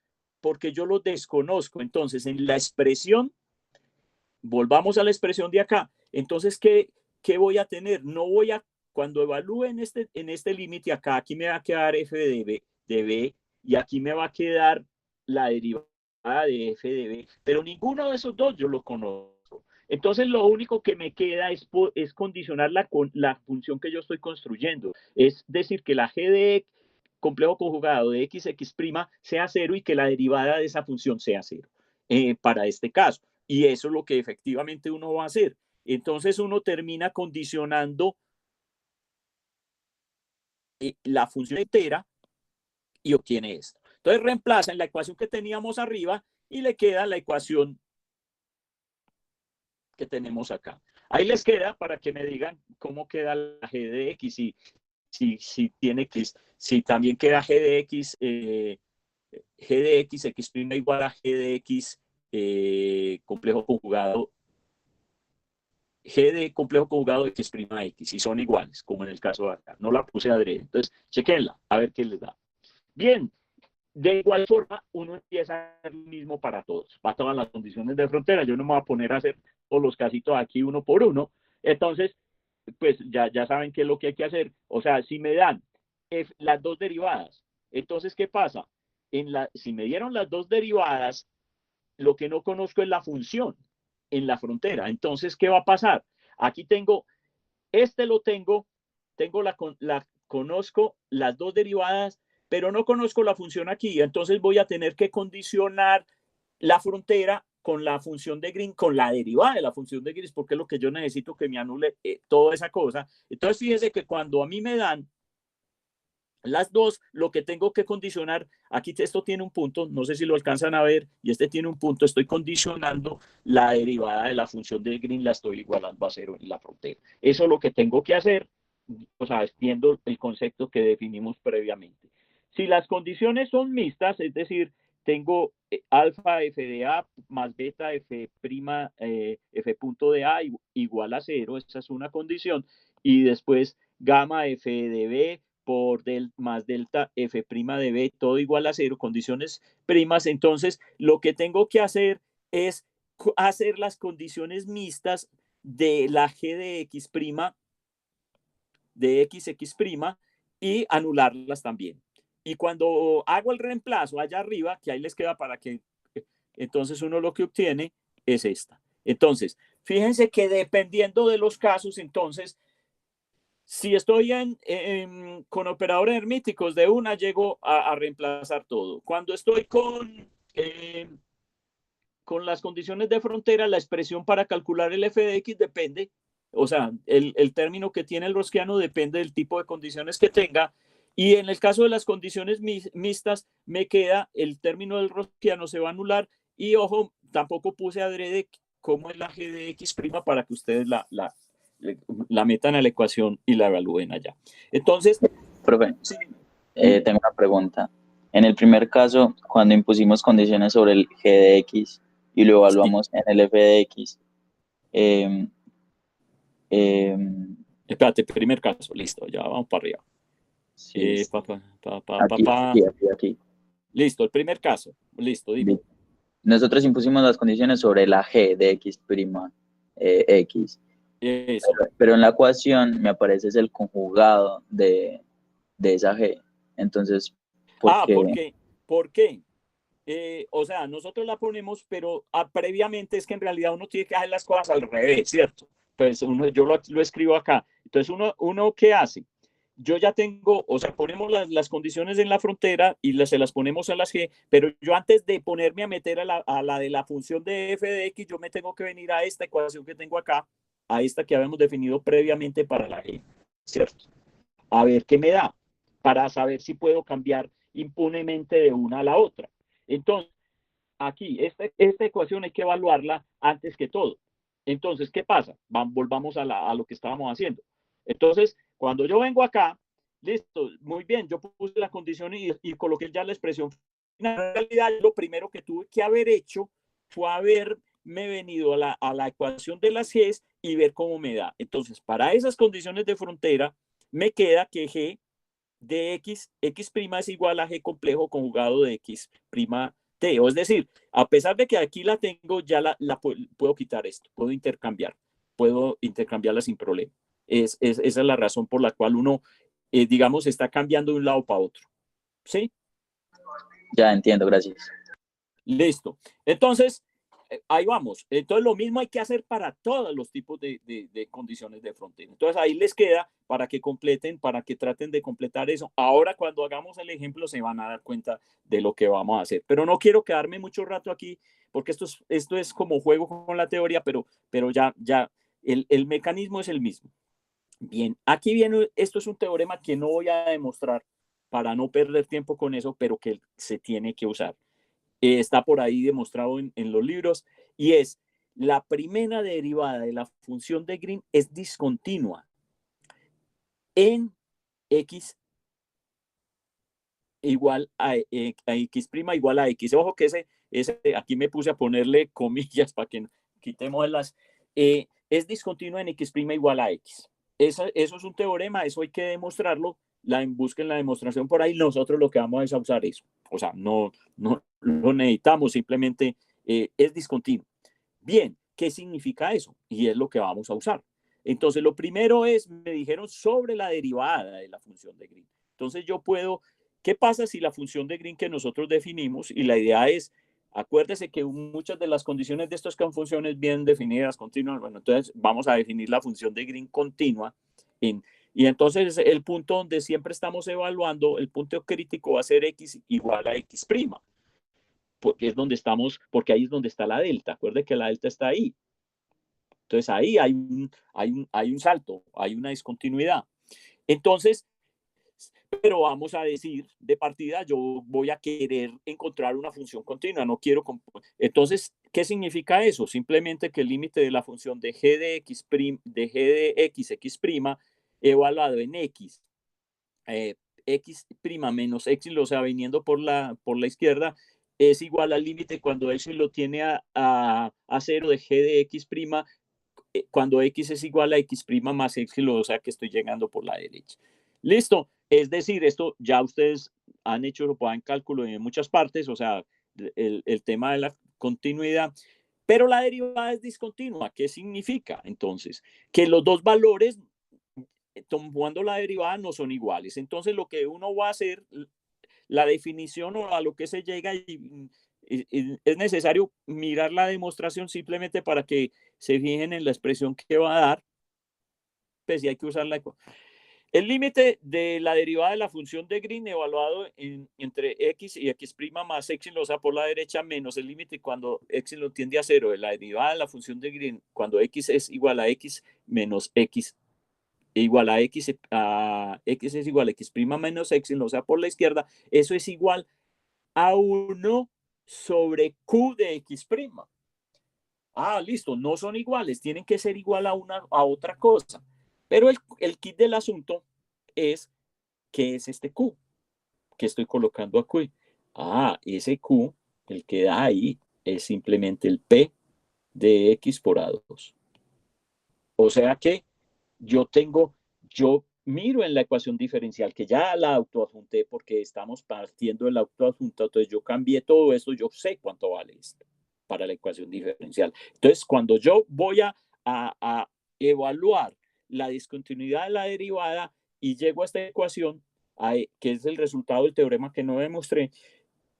porque yo los desconozco. Entonces, en la expresión volvamos a la expresión de acá. Entonces, ¿qué voy a tener? No voy a, cuando evalúe en este límite acá, aquí me va a quedar f de b y aquí me va a quedar la derivada de f de b, pero ninguno de esos dos yo lo conozco. Entonces, lo único que me queda es condicionar la función que yo estoy construyendo. Es decir, que la g de complejo conjugado de x sea cero y que la derivada de esa función sea cero para este caso. Y eso es lo que efectivamente uno va a hacer. Entonces uno termina condicionando la función entera y obtiene esto. Entonces reemplaza en la ecuación que teníamos arriba y le queda la ecuación que tenemos acá. Ahí les queda para que me digan cómo queda la g de x, si tiene x, si también queda g de x, x' igual a g de x complejo conjugado, g de complejo conjugado de x', y son iguales, como en el caso de acá. No la puse adrede. Entonces, chequenla, a ver qué les da. Bien, de igual forma, uno empieza a hacer lo mismo para todos, para todas las condiciones de frontera. Yo no me voy a poner a hacer todos los casitos aquí uno por uno. Entonces, pues ya saben qué es lo que hay que hacer. O sea, si me dan las dos derivadas, entonces, ¿qué pasa? Si me dieron las dos derivadas, lo que no conozco es la función en la frontera. Entonces, ¿qué va a pasar? Aquí tengo, conozco las dos derivadas, pero no conozco la función aquí. Entonces voy a tener que condicionar la frontera con la función de Green, con la derivada de la función de Green, porque es lo que yo necesito que me anule toda esa cosa. Entonces, fíjense que cuando a mí me dan las dos, lo que tengo que condicionar, aquí esto tiene un punto, no sé si lo alcanzan a ver, y este tiene un punto, estoy condicionando la derivada de la función de Green, la estoy igualando a cero en la frontera. Eso es lo que tengo que hacer, o sea, viendo el concepto que definimos previamente. Si las condiciones son mixtas, es decir, tengo alfa f de a más beta f punto de a igual a cero, esa es una condición, y después gamma f de b por más delta f' de b, todo igual a cero, condiciones primas. Entonces, lo que tengo que hacer es hacer las condiciones mixtas de la g de x', de xx', y anularlas también. Y cuando hago el reemplazo allá arriba, que ahí les queda para que, entonces uno lo que obtiene es esta. Entonces, fíjense que dependiendo de los casos, entonces, si estoy con operadores herméticos, de una llego a reemplazar todo. Cuando estoy con las condiciones de frontera, la expresión para calcular el f de x depende, o sea, el término que tiene el rosquiano depende del tipo de condiciones que tenga. Y en el caso de las condiciones mixtas, me queda el término del rosquiano, se va a anular. Y ojo, tampoco puse adrede cómo es la g de x' para que ustedes la metan a la ecuación y la evalúen allá. Entonces, Profe, sí. Tengo una pregunta. En el primer caso, cuando impusimos condiciones sobre el g de x y lo evaluamos en el f de x, espérate, primer caso, listo, ya vamos para arriba. Sí, aquí. Listo, el primer caso, listo, dime. Nosotros impusimos las condiciones sobre la g de x', x. Pero en la ecuación me aparece es el conjugado de esa g. Entonces, ¿por qué? O sea, nosotros la ponemos, pero previamente es que en realidad uno tiene que hacer las cosas al revés, ¿cierto? Entonces, yo lo escribo acá. Entonces, uno ¿qué hace? Yo ya tengo, o sea, ponemos las condiciones en la frontera y se las ponemos a las g, pero yo antes de ponerme a meter a la de la función de f de x, yo me tengo que venir a esta ecuación que tengo acá, a esta que habíamos definido previamente para la g, ¿cierto? A ver qué me da, para saber si puedo cambiar impunemente de una a la otra. Entonces, aquí, esta ecuación hay que evaluarla antes que todo. Entonces, ¿qué pasa? Volvamos a lo que estábamos haciendo. Entonces, cuando yo vengo acá, listo, muy bien, yo puse la condición y coloqué ya la expresión. En realidad, lo primero que tuve que haber hecho fue haberme venido a la ecuación de las G's y ver cómo me da. Entonces, para esas condiciones de frontera, me queda que G de x' es igual a G complejo conjugado de x' T. O es decir, a pesar de que aquí la tengo, ya puedo quitar esto, puedo intercambiarla sin problema. Esa es la razón por la cual uno, digamos, está cambiando de un lado para otro. ¿Sí? Ya entiendo, gracias. Listo. Entonces, ahí vamos. Entonces, lo mismo hay que hacer para todos los tipos de condiciones de frontera. Entonces, ahí les queda para que completen, para que traten de completar eso. Ahora, cuando hagamos el ejemplo, se van a dar cuenta de lo que vamos a hacer. Pero no quiero quedarme mucho rato aquí, porque esto es como juego con la teoría, pero ya el mecanismo es el mismo. Bien, aquí viene, esto es un teorema que no voy a demostrar para no perder tiempo con eso, pero que se tiene que usar. Está por ahí demostrado en los libros, y es la primera derivada de la función de Green es discontinua en x igual a x' igual a x. Ojo que aquí me puse a ponerle comillas para que quitemos las. Es discontinua en x' igual a x. Eso es un teorema, eso hay que demostrarlo. Busquen la demostración por ahí. Nosotros lo que vamos a usar eso. O sea, no lo necesitamos, simplemente es discontinuo. Bien, ¿qué significa eso? Y es lo que vamos a usar. Entonces, lo primero es, me dijeron sobre la derivada de la función de Green. Entonces, yo puedo, ¿qué pasa si la función de Green que nosotros definimos, y la idea es, acuérdese que muchas de las condiciones de estas funciones bien definidas, continuas, bueno, entonces vamos a definir la función de Green continua, y entonces el punto donde siempre estamos evaluando, el punto crítico va a ser x igual a x', porque es donde estamos, porque ahí es donde está la delta. Acuerde que la delta está ahí. Entonces ahí hay un salto, hay una discontinuidad. Entonces, pero vamos a decir, de partida, yo voy a querer encontrar una función continua, no quiero. Entonces, ¿qué significa eso? Simplemente que el límite de la función de g de x', x' evaluado en x, x' menos x, o sea, viniendo por la izquierda, es igual al límite cuando x lo tiene a 0 de g de x', cuando x es igual a x' más x, o sea que estoy llegando por la derecha. Listo. Es decir, esto ya ustedes han hecho, lo pueden cálculo en muchas partes, o sea, el tema de la continuidad, pero la derivada es discontinua. ¿Qué significa? Entonces, que los dos valores tomando la derivada no son iguales. Entonces, lo que uno va a hacer, la definición o a lo que se llega, y es necesario mirar la demostración simplemente para que se fijen en la expresión que va a dar, pues si hay que usarla. El límite de la derivada de la función de Green evaluado entre x y x' más x, o sea, por la derecha, menos el límite cuando x lo tiende a 0 de la derivada de la función de Green cuando x es igual a x menos x igual a x es igual a x' menos x, o sea, por la izquierda, eso es igual a 1 sobre q de x'. Ah, listo, no son iguales, tienen que ser igual a otra cosa. Pero el kit del asunto es, ¿qué es este q? Que estoy colocando aquí. Ah, ese q, el que da ahí, es simplemente el p de x por a2. O sea que yo miro en la ecuación diferencial, que ya la autoadjunté porque estamos partiendo de la autoadjunta, entonces yo cambié todo esto, yo sé cuánto vale esto para la ecuación diferencial. Entonces, cuando yo voy a evaluar la discontinuidad de la derivada y llego a esta ecuación, que es el resultado del teorema que no demostré,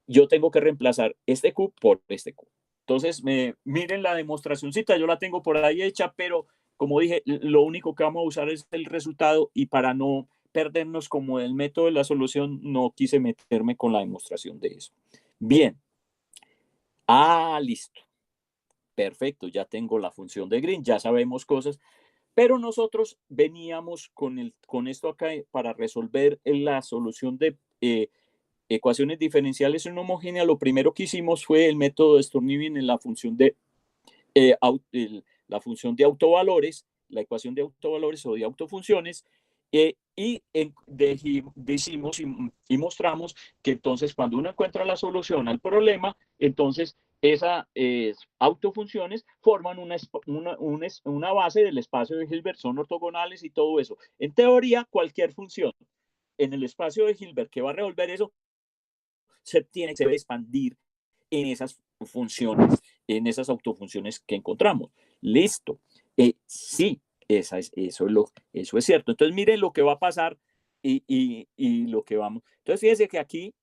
yo tengo que reemplazar este Q por este Q. Entonces, miren la demostracióncita, yo la tengo por ahí hecha, pero como dije, lo único que vamos a usar es el resultado, y para no perdernos como el método de la solución, no quise meterme con la demostración de eso. Bien. Listo. Perfecto, ya tengo la función de Green, ya sabemos cosas, pero nosotros veníamos con esto acá para resolver la solución de ecuaciones diferenciales en homogénea. Lo primero que hicimos fue el método de Sturm-Liouville en la función de autovalores, la ecuación de autovalores o de autofunciones, y decimos y mostramos que entonces cuando uno encuentra la solución al problema, entonces esas autofunciones forman una base del espacio de Hilbert, son ortogonales y todo eso. En teoría, cualquier función en el espacio de Hilbert que va a resolver eso se debe expandir en esas funciones, en esas autofunciones que encontramos. Listo. Sí, eso es cierto. Entonces, miren lo que va a pasar y lo que vamos. Entonces, fíjense que aquí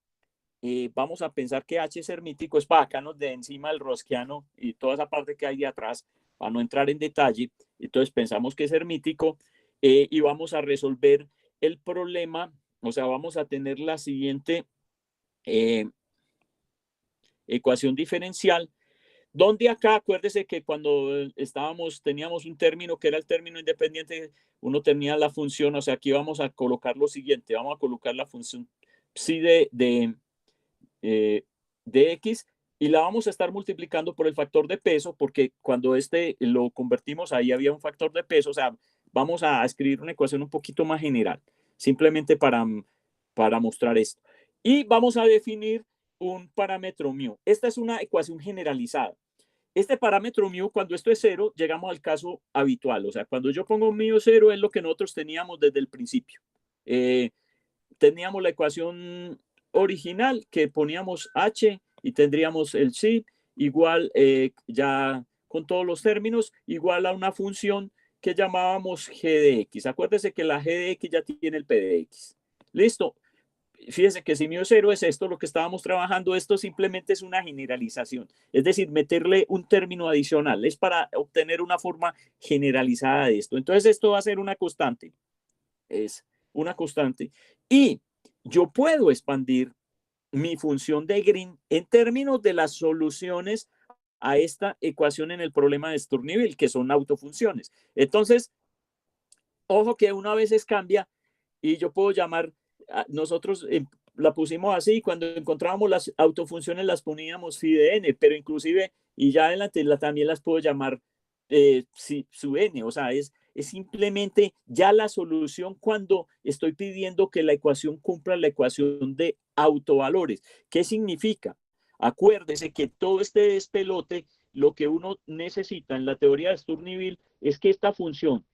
vamos a pensar que H es hermítico, es para sacarnos de encima del rosquiano y toda esa parte que hay de atrás, para no entrar en detalle. Entonces, pensamos que es hermítico y vamos a resolver el problema, o sea, vamos a tener la siguiente ecuación diferencial, donde acá, acuérdese que cuando teníamos un término que era el término independiente, uno tenía la función, o sea, aquí vamos a colocar lo siguiente, vamos a colocar la función psi de x y la vamos a estar multiplicando por el factor de peso, porque cuando lo convertimos ahí había un factor de peso, o sea, vamos a escribir una ecuación un poquito más general, simplemente para mostrar esto. Y vamos a definir un parámetro mu. Esta es una ecuación generalizada. Este parámetro mu, cuando esto es cero, llegamos al caso habitual. O sea, cuando yo pongo mu cero es lo que nosotros teníamos desde el principio. Teníamos la ecuación original que poníamos h y tendríamos el psi igual, ya con todos los términos, igual a una función que llamábamos g de x. Acuérdese que la g de x ya tiene el p de x. Listo. Fíjese que si mu cero es esto, lo que estábamos trabajando, esto simplemente es una generalización, es decir, meterle un término adicional, es para obtener una forma generalizada de esto. Entonces esto va a ser una constante, es una constante, y yo puedo expandir mi función de Green en términos de las soluciones a esta ecuación en el problema de Sturnieville, que son autofunciones. Entonces, ojo que una vez cambia y yo puedo llamar, nosotros la pusimos así, cuando encontrábamos las autofunciones las poníamos phi de n, pero inclusive, y ya adelante también las puedo llamar su n, o sea, es simplemente ya la solución cuando estoy pidiendo que la ecuación cumpla la ecuación de autovalores. ¿Qué significa? Acuérdese que todo este despelote, lo que uno necesita en la teoría de Sturnieville es que esta función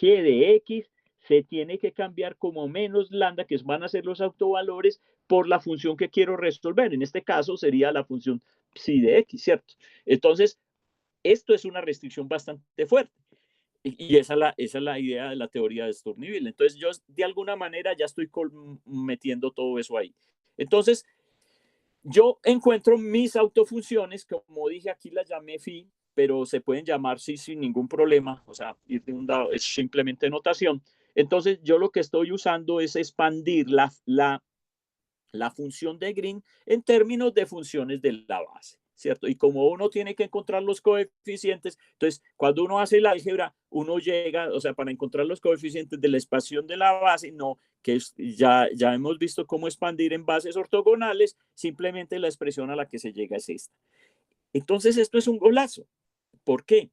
g de x se tiene que cambiar como menos lambda, que van a ser los autovalores, por la función que quiero resolver. En este caso sería la función psi de x, ¿cierto? Entonces, esto es una restricción bastante fuerte. Y esa es la idea de la teoría de Sturnieville. Entonces, yo de alguna manera ya estoy metiendo todo eso ahí. Entonces, yo encuentro mis autofunciones, como dije aquí las llamé phi, pero se pueden llamar sí sin ningún problema, o sea, ir de un lado es simplemente notación. Entonces, yo lo que estoy usando es expandir la función de Green en términos de funciones de la base, ¿cierto? Y como uno tiene que encontrar los coeficientes, entonces, cuando uno hace el álgebra, uno llega, o sea, para encontrar los coeficientes de la expansión de la base, no, que ya hemos visto cómo expandir en bases ortogonales, simplemente la expresión a la que se llega es esta. Entonces, esto es un golazo. ¿Por qué?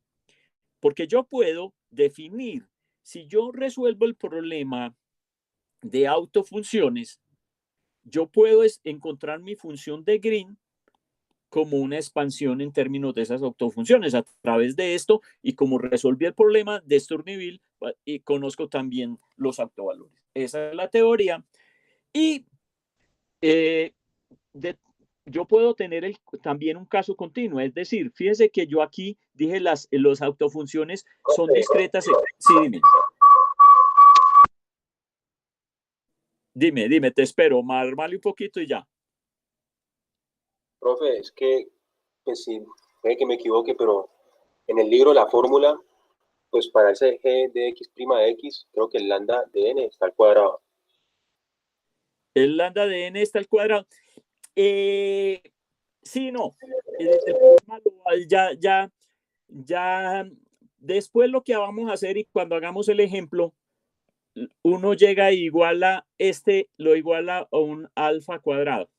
Porque yo puedo definir, si yo resuelvo el problema de autofunciones, yo puedo encontrar mi función de Green como una expansión en términos de esas autofunciones a través de esto, y como resolví el problema de Sturnieville y conozco también los autovalores. Esa es la teoría. Y eh, yo puedo tener también un caso continuo, es decir, fíjense que yo aquí dije las autofunciones son discretas. Sí, dime. Dime, te espero, marmale un poquito y ya. Profe, es que, pues sí, puede que me equivoque, pero en el libro la fórmula, pues para ese g de x' de x, creo que el lambda de n está al cuadrado. El lambda de n está al cuadrado. Sí, no. Ya, después lo que vamos a hacer y cuando hagamos el ejemplo, uno llega e iguala lo iguala a un alfa cuadrado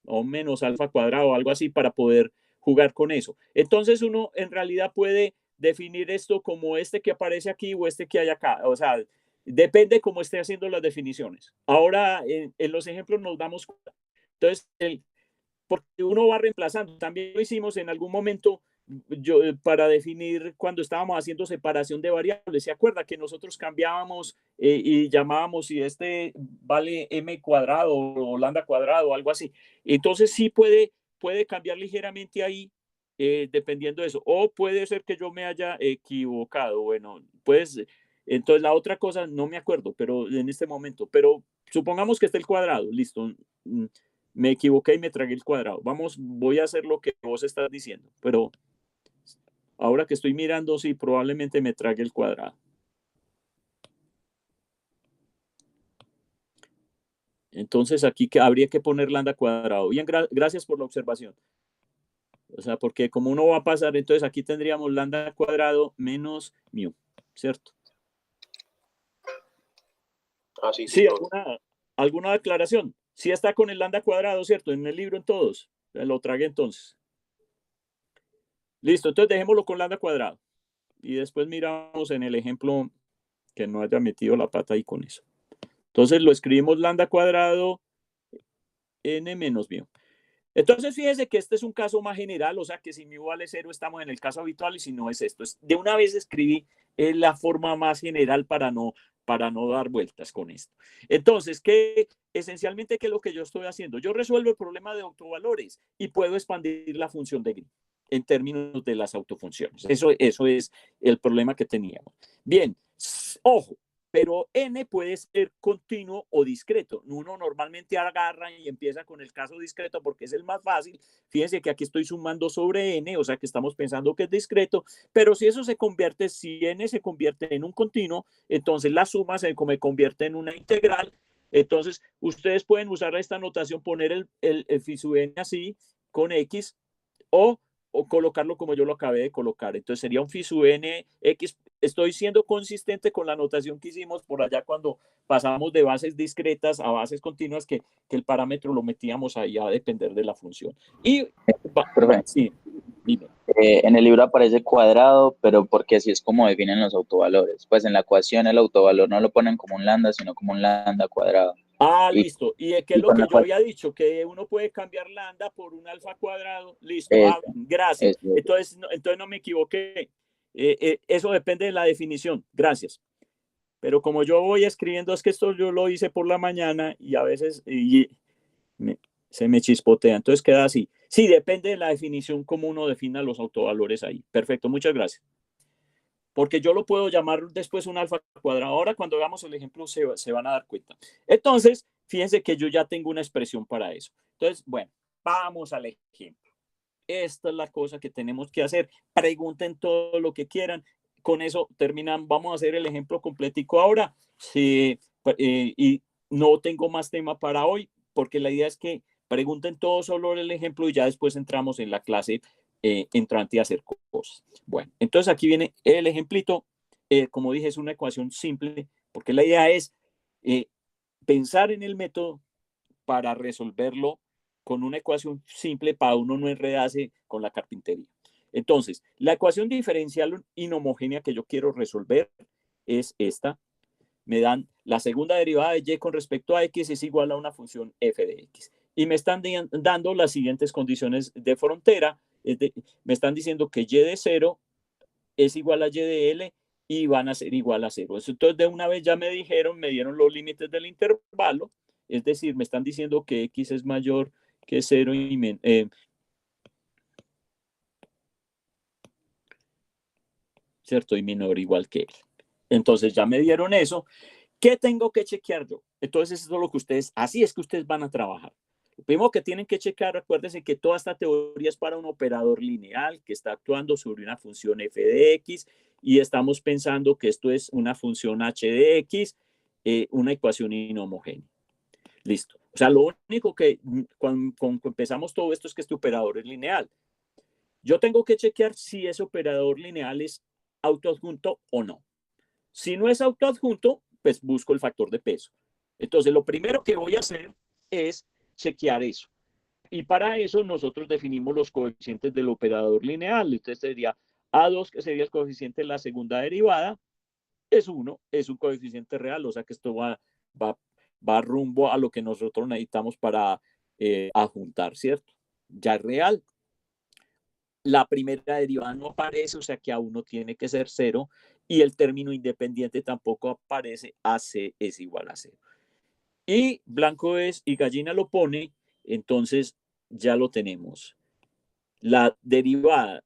o un menos alfa cuadrado o algo así para poder jugar con eso. Entonces uno en realidad puede definir esto como este que aparece aquí o este que hay acá. O sea, depende cómo esté haciendo las definiciones. Ahora en los ejemplos nos damos cuenta. Entonces, porque uno va reemplazando. También lo hicimos en algún momento para definir cuando estábamos haciendo separación de variables. ¿Se acuerda que nosotros cambiábamos y llamábamos si este vale m cuadrado o lambda cuadrado o algo así? Entonces sí puede puede cambiar ligeramente ahí, dependiendo de eso. O puede ser que yo me haya equivocado. Bueno, pues, entonces la otra cosa no me acuerdo, pero en este momento, pero supongamos que esté el cuadrado, listo. Me equivoqué y me tragué el cuadrado. Vamos, voy a hacer lo que vos estás diciendo, pero ahora que estoy mirando, sí, probablemente me trague el cuadrado. Entonces aquí que habría que poner lambda cuadrado. Bien, gracias por la observación. O sea, porque como uno va a pasar, entonces aquí tendríamos lambda cuadrado menos mu, ¿cierto? Ah, sí, sí, Sí, profe. ¿alguna aclaración? Sí está con el lambda cuadrado, ¿cierto? En el libro en todos. Lo tragué entonces. Listo, entonces dejémoslo con lambda cuadrado. Y después miramos en el ejemplo que no haya metido la pata ahí con eso. Entonces lo escribimos lambda cuadrado n menos mu. Entonces, fíjese que este es un caso más general, o sea que si mu vale 0 estamos en el caso habitual y si no es esto. De una vez escribí la forma más general para no dar vueltas con esto. Entonces, esencialmente, ¿qué es lo que yo estoy haciendo? Yo resuelvo el problema de autovalores y puedo expandir la función de Green en términos de las autofunciones. Eso es el problema que teníamos. Bien, ojo, pero n puede ser continuo o discreto. Uno normalmente agarra y empieza con el caso discreto porque es el más fácil. Fíjense que aquí estoy sumando sobre n, o sea que estamos pensando que es discreto, pero si eso se convierte, si n se convierte en un continuo, entonces la suma se convierte en una integral. Entonces, ustedes pueden usar esta notación, poner el phi sub n así, con x, o colocarlo como yo lo acabé de colocar. Entonces sería un phi sub n x. Estoy siendo consistente con la notación que hicimos por allá cuando pasamos de bases discretas a bases continuas, que el parámetro lo metíamos ahí a depender de la función. Y Profe, sí, dime. en el libro aparece cuadrado, pero porque así es como definen los autovalores. Pues en la ecuación el autovalor no lo ponen como un lambda, sino como un lambda cuadrado. Ah, Y, listo. ¿Y qué es y lo con la que yo ecuación, había dicho? Que uno puede cambiar lambda por un alfa cuadrado. Listo. Ah, eso, gracias. eso. Entonces no me equivoqué. Eso depende de la definición. Gracias. Pero como yo voy escribiendo, es que esto yo lo hice por la mañana y a veces se me chispotea. Entonces queda así. Sí, depende de la definición, cómo uno defina los autovalores ahí. Perfecto, muchas gracias. Porque yo lo puedo llamar después un alfa cuadrado. Ahora cuando hagamos el ejemplo se van a dar cuenta. Entonces, fíjense que yo ya tengo una expresión para eso. Entonces, bueno, vamos al ejemplo. Esta es la cosa que tenemos que hacer. Pregunten todo lo que quieran. Con eso terminan. Vamos a hacer el ejemplo completico ahora. Sí, y no tengo más tema para hoy, porque la idea es que pregunten todo sobre el ejemplo y ya después entramos en la clase entrante a hacer cosas. Bueno, entonces aquí viene el ejemplito. Como dije, es una ecuación simple, porque la idea es pensar en el método para resolverlo con una ecuación simple para uno no enredarse con la carpintería. Entonces, la ecuación diferencial inhomogénea que yo quiero resolver es esta. Me dan la segunda derivada de y con respecto a x es igual a una función f de x. Y me están dando las siguientes condiciones de frontera. Me están diciendo que y de 0 es igual a y de L y van a ser igual a 0. Entonces, de una vez ya me dieron los límites del intervalo, es decir, me están diciendo que x es mayor que 0 ¿cierto? Y menor o igual que L. Entonces, ya me dieron eso. ¿Qué tengo que chequear yo? Entonces, eso es lo que así es que ustedes van a trabajar. Lo primero que tienen que checar, acuérdense que toda esta teoría es para un operador lineal que está actuando sobre una función f de x y estamos pensando que esto es una función h de x, una ecuación inhomogénea. Listo. O sea, lo único que cuando empezamos todo esto es que este operador es lineal. Yo tengo que chequear si ese operador lineal es autoadjunto o no. Si no es autoadjunto, pues busco el factor de peso. Entonces, lo primero que voy a hacer es chequear eso. Y para eso nosotros definimos los coeficientes del operador lineal. Entonces sería A2, que sería el coeficiente de la segunda derivada, es 1, es un coeficiente real, o sea que esto va rumbo a lo que nosotros necesitamos para adjuntar, ¿cierto? Ya es real. La primera derivada no aparece, o sea que A1 tiene que ser 0 y el término independiente tampoco aparece, AC es igual a 0. Y blanco es y gallina lo pone, entonces ya lo tenemos. La derivada,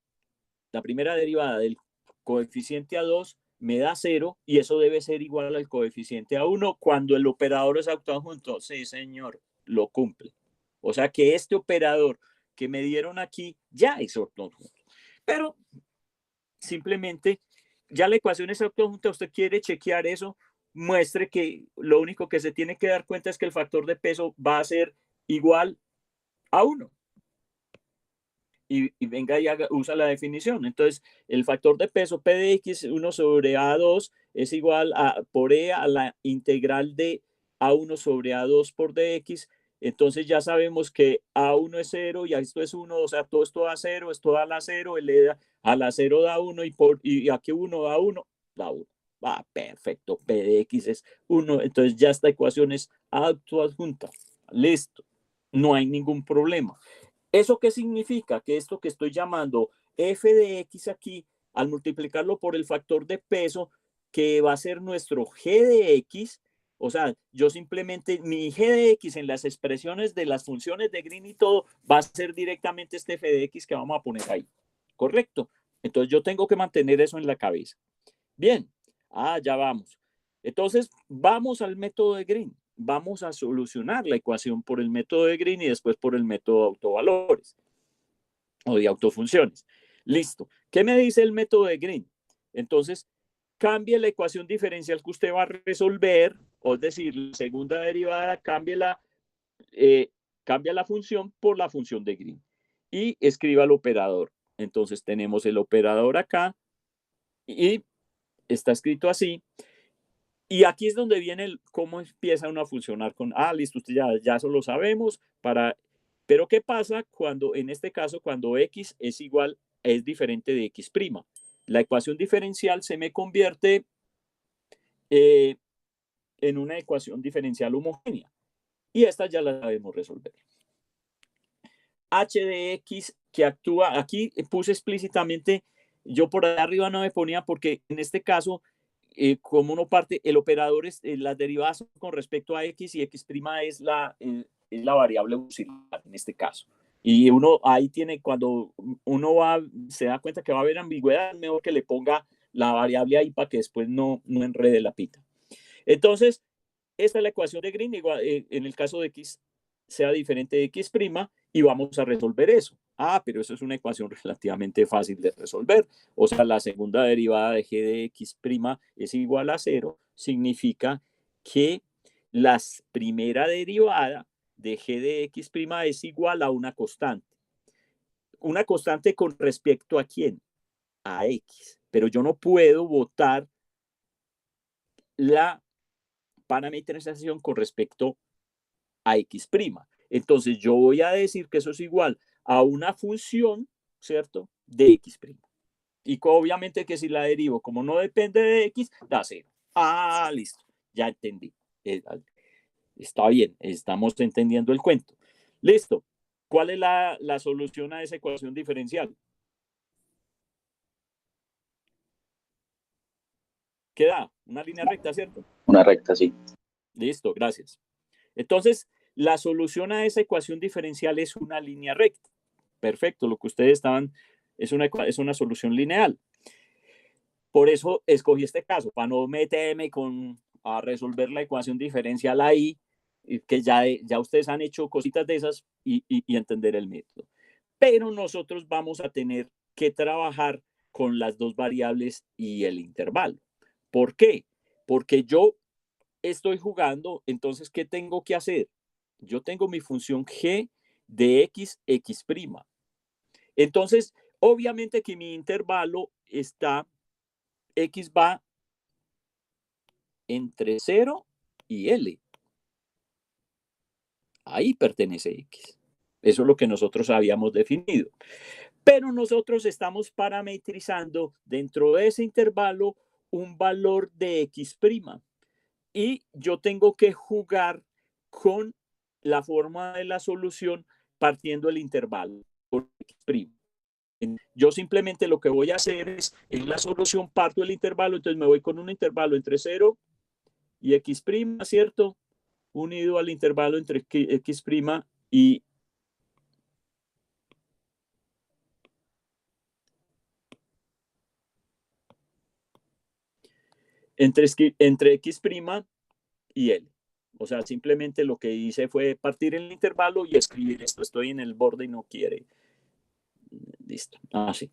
la primera derivada del coeficiente A2 me da 0 y eso debe ser igual al coeficiente A1 cuando el operador es autoadjunto. Sí, señor, lo cumple. O sea que este operador que me dieron aquí ya es autoadjunto. Pero simplemente ya la ecuación es autoadjunta, usted quiere chequear eso, muestre que lo único que se tiene que dar cuenta es que el factor de peso va a ser igual a 1. Y venga y usa la definición. Entonces, el factor de peso P de X, 1 sobre A2, es igual a, por E a la integral de A1 sobre A2 por dx. Entonces ya sabemos que A1 es 0 y esto es 1, o sea, todo esto da 0, esto da la 0, el E a la 0 da 1 y aquí 1 da 1, da 1. Ah, perfecto, P de X es 1, entonces ya esta ecuación es autoadjunta. Listo, no hay ningún problema. ¿Eso qué significa? Que esto que estoy llamando f de x aquí, al multiplicarlo por el factor de peso, que va a ser nuestro g de x, o sea, yo simplemente, mi g de x en las expresiones de las funciones de Green y todo, va a ser directamente este f de x que vamos a poner ahí. ¿Correcto? Entonces yo tengo que mantener eso en la cabeza. Bien, ya vamos. Entonces, vamos al método de Green. Vamos a solucionar la ecuación por el método de Green y después por el método de autovalores o de autofunciones. Listo. ¿Qué me dice el método de Green? Entonces, cambie la ecuación diferencial que usted va a resolver, o es decir, la segunda derivada, cambia la función por la función de Green y escriba el operador. Entonces, tenemos el operador acá y está escrito así. Y aquí es donde viene cómo empieza uno a funcionar con, listo, usted ya eso lo sabemos, pero ¿qué pasa cuando, en este caso, cuando x es diferente de x'? La ecuación diferencial se me convierte en una ecuación diferencial homogénea. Y esta ya la sabemos resolver. H de x que actúa, aquí puse explícitamente, yo por ahí arriba no me ponía porque en este caso, como uno parte, el operador es las derivadas son con respecto a x y x' es la variable auxiliar en este caso. Y uno ahí tiene, cuando uno se da cuenta que va a haber ambigüedad, es mejor que le ponga la variable ahí para que después no enrede la pita. Entonces, esta es la ecuación de Green, igual, en el caso de x sea diferente de x' y vamos a resolver eso. Pero eso es una ecuación relativamente fácil de resolver. O sea, la segunda derivada de g de x' es igual a 0. Significa que la primera derivada de g de x' es igual a una constante. Una constante con respecto a quién? A x. Pero yo no puedo botar la parametrización con respecto a x'. Entonces yo voy a decir que eso es igual a una función, ¿cierto? De x'. Y obviamente que si la derivo, como no depende de x, da 0. Listo, ya entendí. Está bien, estamos entendiendo el cuento. Listo. ¿Cuál es la solución a esa ecuación diferencial? ¿Qué da? Una línea recta, ¿cierto? Una recta, sí. Listo, gracias. Entonces, la solución a esa ecuación diferencial es una línea recta. Perfecto, lo que ustedes estaban, es una solución lineal. Por eso escogí este caso, para no meterme a resolver la ecuación diferencial ahí, que ya ustedes han hecho cositas de esas y entender el método. Pero nosotros vamos a tener que trabajar con las dos variables y el intervalo. ¿Por qué? Porque yo estoy jugando, entonces, ¿qué tengo que hacer? Yo tengo mi función g de x, x'. Entonces, obviamente que mi intervalo está, x va entre 0 y L. Ahí pertenece x. Eso es lo que nosotros habíamos definido. Pero nosotros estamos parametrizando dentro de ese intervalo un valor de x'. Y yo tengo que jugar con la forma de la solución partiendo el intervalo por x'. Yo simplemente lo que voy a hacer es, en la solución parto el intervalo, entonces me voy con un intervalo entre 0 y x', ¿cierto? Unido al intervalo entre x' y entre X' y L. O sea, simplemente lo que hice fue partir el intervalo y escribir esto. Estoy en el borde y no quiere. Listo. Así.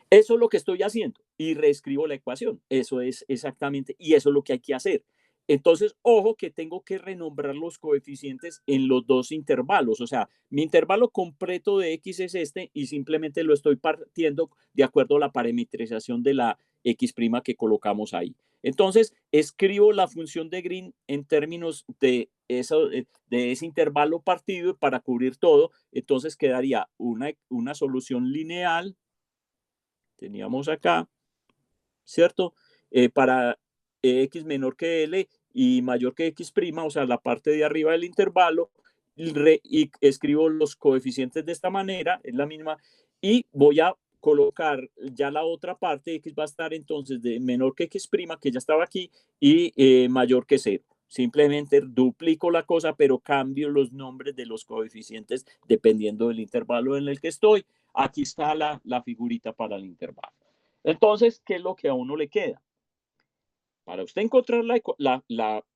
Eso es lo que estoy haciendo y reescribo la ecuación. Eso es exactamente, y eso es lo que hay que hacer. Entonces, ojo que tengo que renombrar los coeficientes en los dos intervalos. O sea, mi intervalo completo de X es este y simplemente lo estoy partiendo de acuerdo a la parametrización de la X' que colocamos ahí. Entonces, escribo la función de Green en términos de ese intervalo partido para cubrir todo. Entonces, quedaría una solución lineal. Teníamos acá, ¿cierto? Para X menor que L y mayor que X', o sea, la parte de arriba del intervalo, y escribo los coeficientes de esta manera, es la misma, y voy a colocar ya la otra parte, X va a estar entonces de menor que X', que ya estaba aquí, y mayor que 0. Simplemente duplico la cosa, pero cambio los nombres de los coeficientes dependiendo del intervalo en el que estoy. Aquí está la figurita para el intervalo. Entonces, ¿qué es lo que a uno le queda? Para usted encontrar la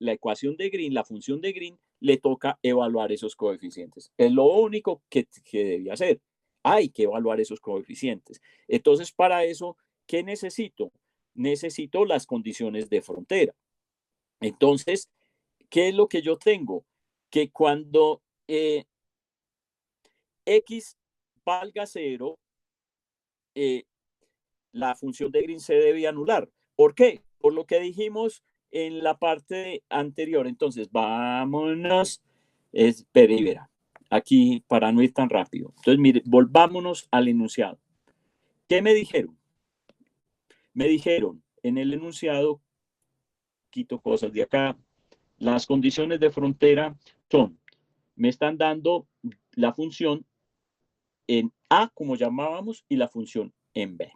ecuación de Green, la función de Green, le toca evaluar esos coeficientes. Es lo único que debía hacer. Hay que evaluar esos coeficientes. Entonces, para eso, ¿qué necesito? Necesito las condiciones de frontera. Entonces, ¿qué es lo que yo tengo? Que cuando X valga 0, la función de Green se debe anular. ¿Por qué? Por lo que dijimos en la parte anterior. Entonces, vámonos, verá, aquí para no ir tan rápido. Entonces, mire, volvámonos al enunciado. ¿Qué me dijeron? Me dijeron en el enunciado, quito cosas de acá, las condiciones de frontera son, me están dando la función en A, como llamábamos, y la función en B.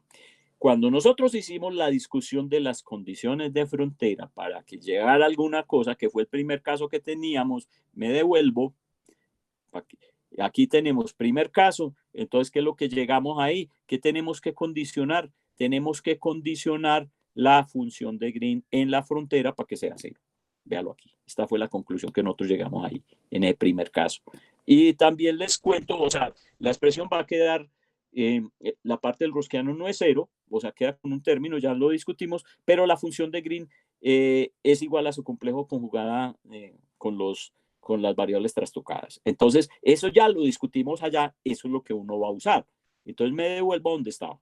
Cuando nosotros hicimos la discusión de las condiciones de frontera para que llegara alguna cosa, que fue el primer caso que teníamos, me devuelvo. Aquí tenemos primer caso. Entonces, ¿qué es lo que llegamos ahí? ¿Qué tenemos que condicionar? Tenemos que condicionar la función de Green en la frontera para que sea 0. Véalo aquí. Esta fue la conclusión que nosotros llegamos ahí en el primer caso. Y también les cuento, o sea, la expresión va a quedar, la parte del rosquiano no es 0, o sea, queda con un término, ya lo discutimos, pero la función de Green es igual a su complejo conjugada con las variables trastocadas. Entonces, eso ya lo discutimos allá, eso es lo que uno va a usar. Entonces, me devuelvo a donde estaba.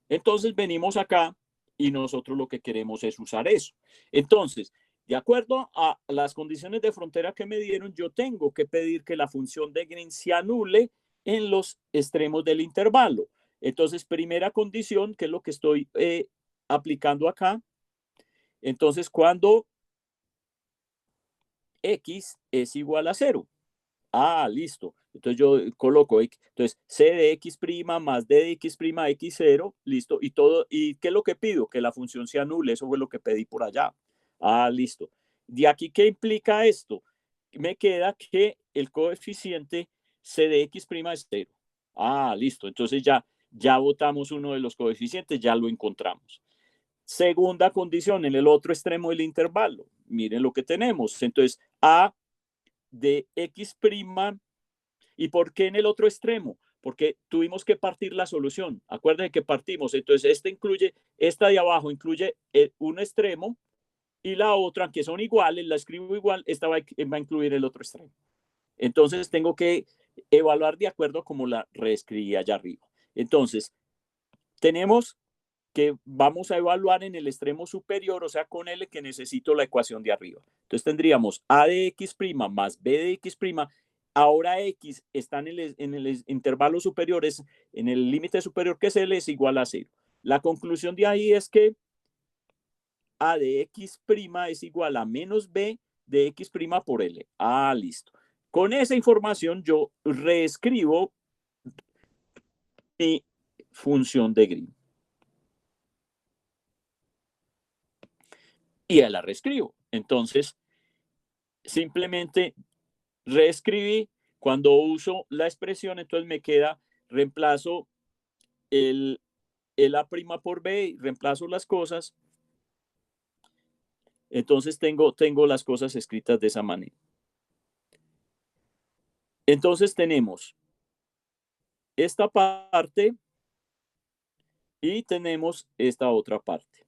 Entonces, venimos acá y nosotros lo que queremos es usar eso. Entonces, de acuerdo a las condiciones de frontera que me dieron, yo tengo que pedir que la función de Green se anule en los extremos del intervalo. Entonces, primera condición, que es lo que estoy aplicando acá. Entonces, cuando X es igual a 0. Ah, listo. Entonces yo coloco, entonces C de X' más D de X', X0, listo. Y todo, ¿y qué es lo que pido? Que la función se anule. Eso fue lo que pedí por allá. Ah, listo. De aquí, ¿qué implica esto? Me queda que el coeficiente C de X' es 0. Ah, listo. Entonces ya botamos uno de los coeficientes, ya lo encontramos. Segunda condición, en el otro extremo del intervalo. Miren lo que tenemos. Entonces, A de X'. ¿Y por qué en el otro extremo? Porque tuvimos que partir la solución. Acuérdense que partimos. Entonces, esta de abajo incluye un extremo y la otra, que son iguales, la escribo igual, esta va a incluir el otro extremo. Entonces, tengo que evaluar de acuerdo como la reescribí allá arriba. Entonces, tenemos que vamos a evaluar en el extremo superior, o sea, con L, que necesito la ecuación de arriba. Entonces tendríamos A de X' más B de X'. Ahora X está en el intervalo superior, en el límite superior, que es L, es igual a 0. La conclusión de ahí es que A de X' es igual a menos B de X' por L. Ah, listo. Con esa información yo reescribo mi función de Green. Y la reescribo. Entonces, simplemente reescribí. Cuando uso la expresión, entonces me queda, reemplazo el A' por B, reemplazo las cosas. Entonces tengo las cosas escritas de esa manera. Entonces tenemos esta parte y tenemos esta otra parte.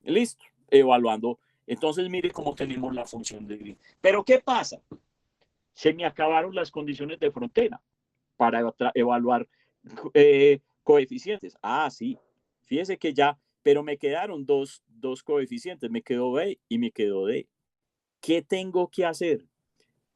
Listo, evaluando. Entonces mire cómo tenemos la función de Green. Pero ¿qué pasa? Se me acabaron las condiciones de frontera para evaluar coeficientes. Ah, sí, fíjese que ya, pero me quedaron dos coeficientes, me quedó B y me quedó D. ¿Qué tengo que hacer?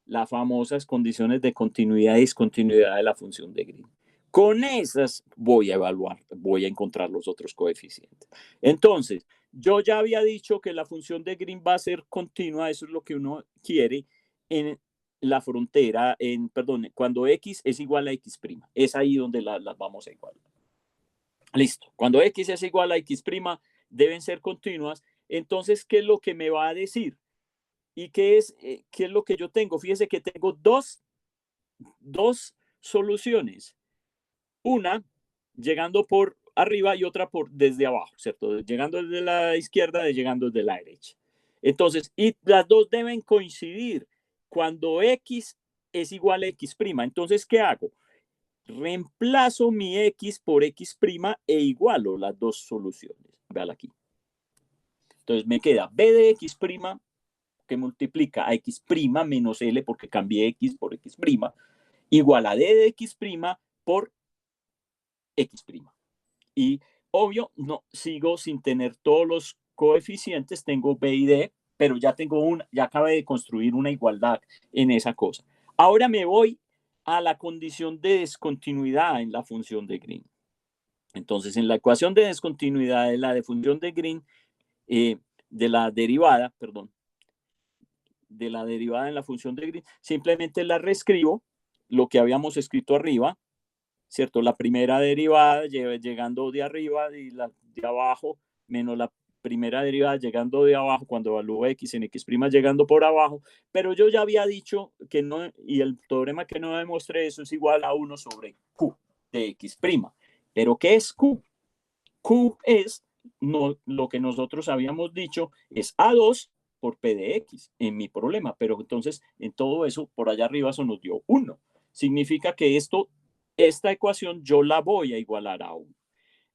Las famosas condiciones de continuidad y discontinuidad de la función de Green. Con esas voy a evaluar, voy a encontrar los otros coeficientes. Entonces, yo ya había dicho que la función de Green va a ser continua, eso es lo que uno quiere en la frontera, perdón, cuando X es igual a X', es ahí donde las vamos a igualar. Listo, cuando X es igual a X', deben ser continuas. Entonces, ¿qué es lo que me va a decir? ¿Y qué es lo que yo tengo? Fíjese que tengo dos soluciones. Una llegando por arriba y otra desde abajo, ¿cierto? Llegando desde la izquierda y llegando desde la derecha. Entonces, y las dos deben coincidir cuando X es igual a X'. Entonces, ¿qué hago? Reemplazo mi X por X' e igualo las dos soluciones. Véala aquí. Entonces, me queda B de X' que multiplica a X' menos L porque cambié X por X', igual a D de X' por X'. Y obvio, no sigo sin tener todos los coeficientes, tengo B y D, pero ya ya acabé de construir una igualdad en esa cosa. Ahora me voy a la condición de descontinuidad en la función de Green. Entonces, en la ecuación de descontinuidad de la función de Green, de la derivada, perdón, de la derivada en la función de Green, simplemente la reescribo, lo que habíamos escrito arriba, ¿cierto? La primera derivada llegando de arriba y la de abajo, menos la primera derivada llegando de abajo cuando evalúo X en X' llegando por abajo, pero yo ya había dicho que no, y el teorema que no demostré eso es igual a 1 sobre Q de X'. ¿Pero qué es Q? Q es lo que nosotros habíamos dicho, es A2 por P de X en mi problema, pero entonces en todo eso, por allá arriba eso nos dio 1. Significa que esta ecuación yo la voy a igualar a 1.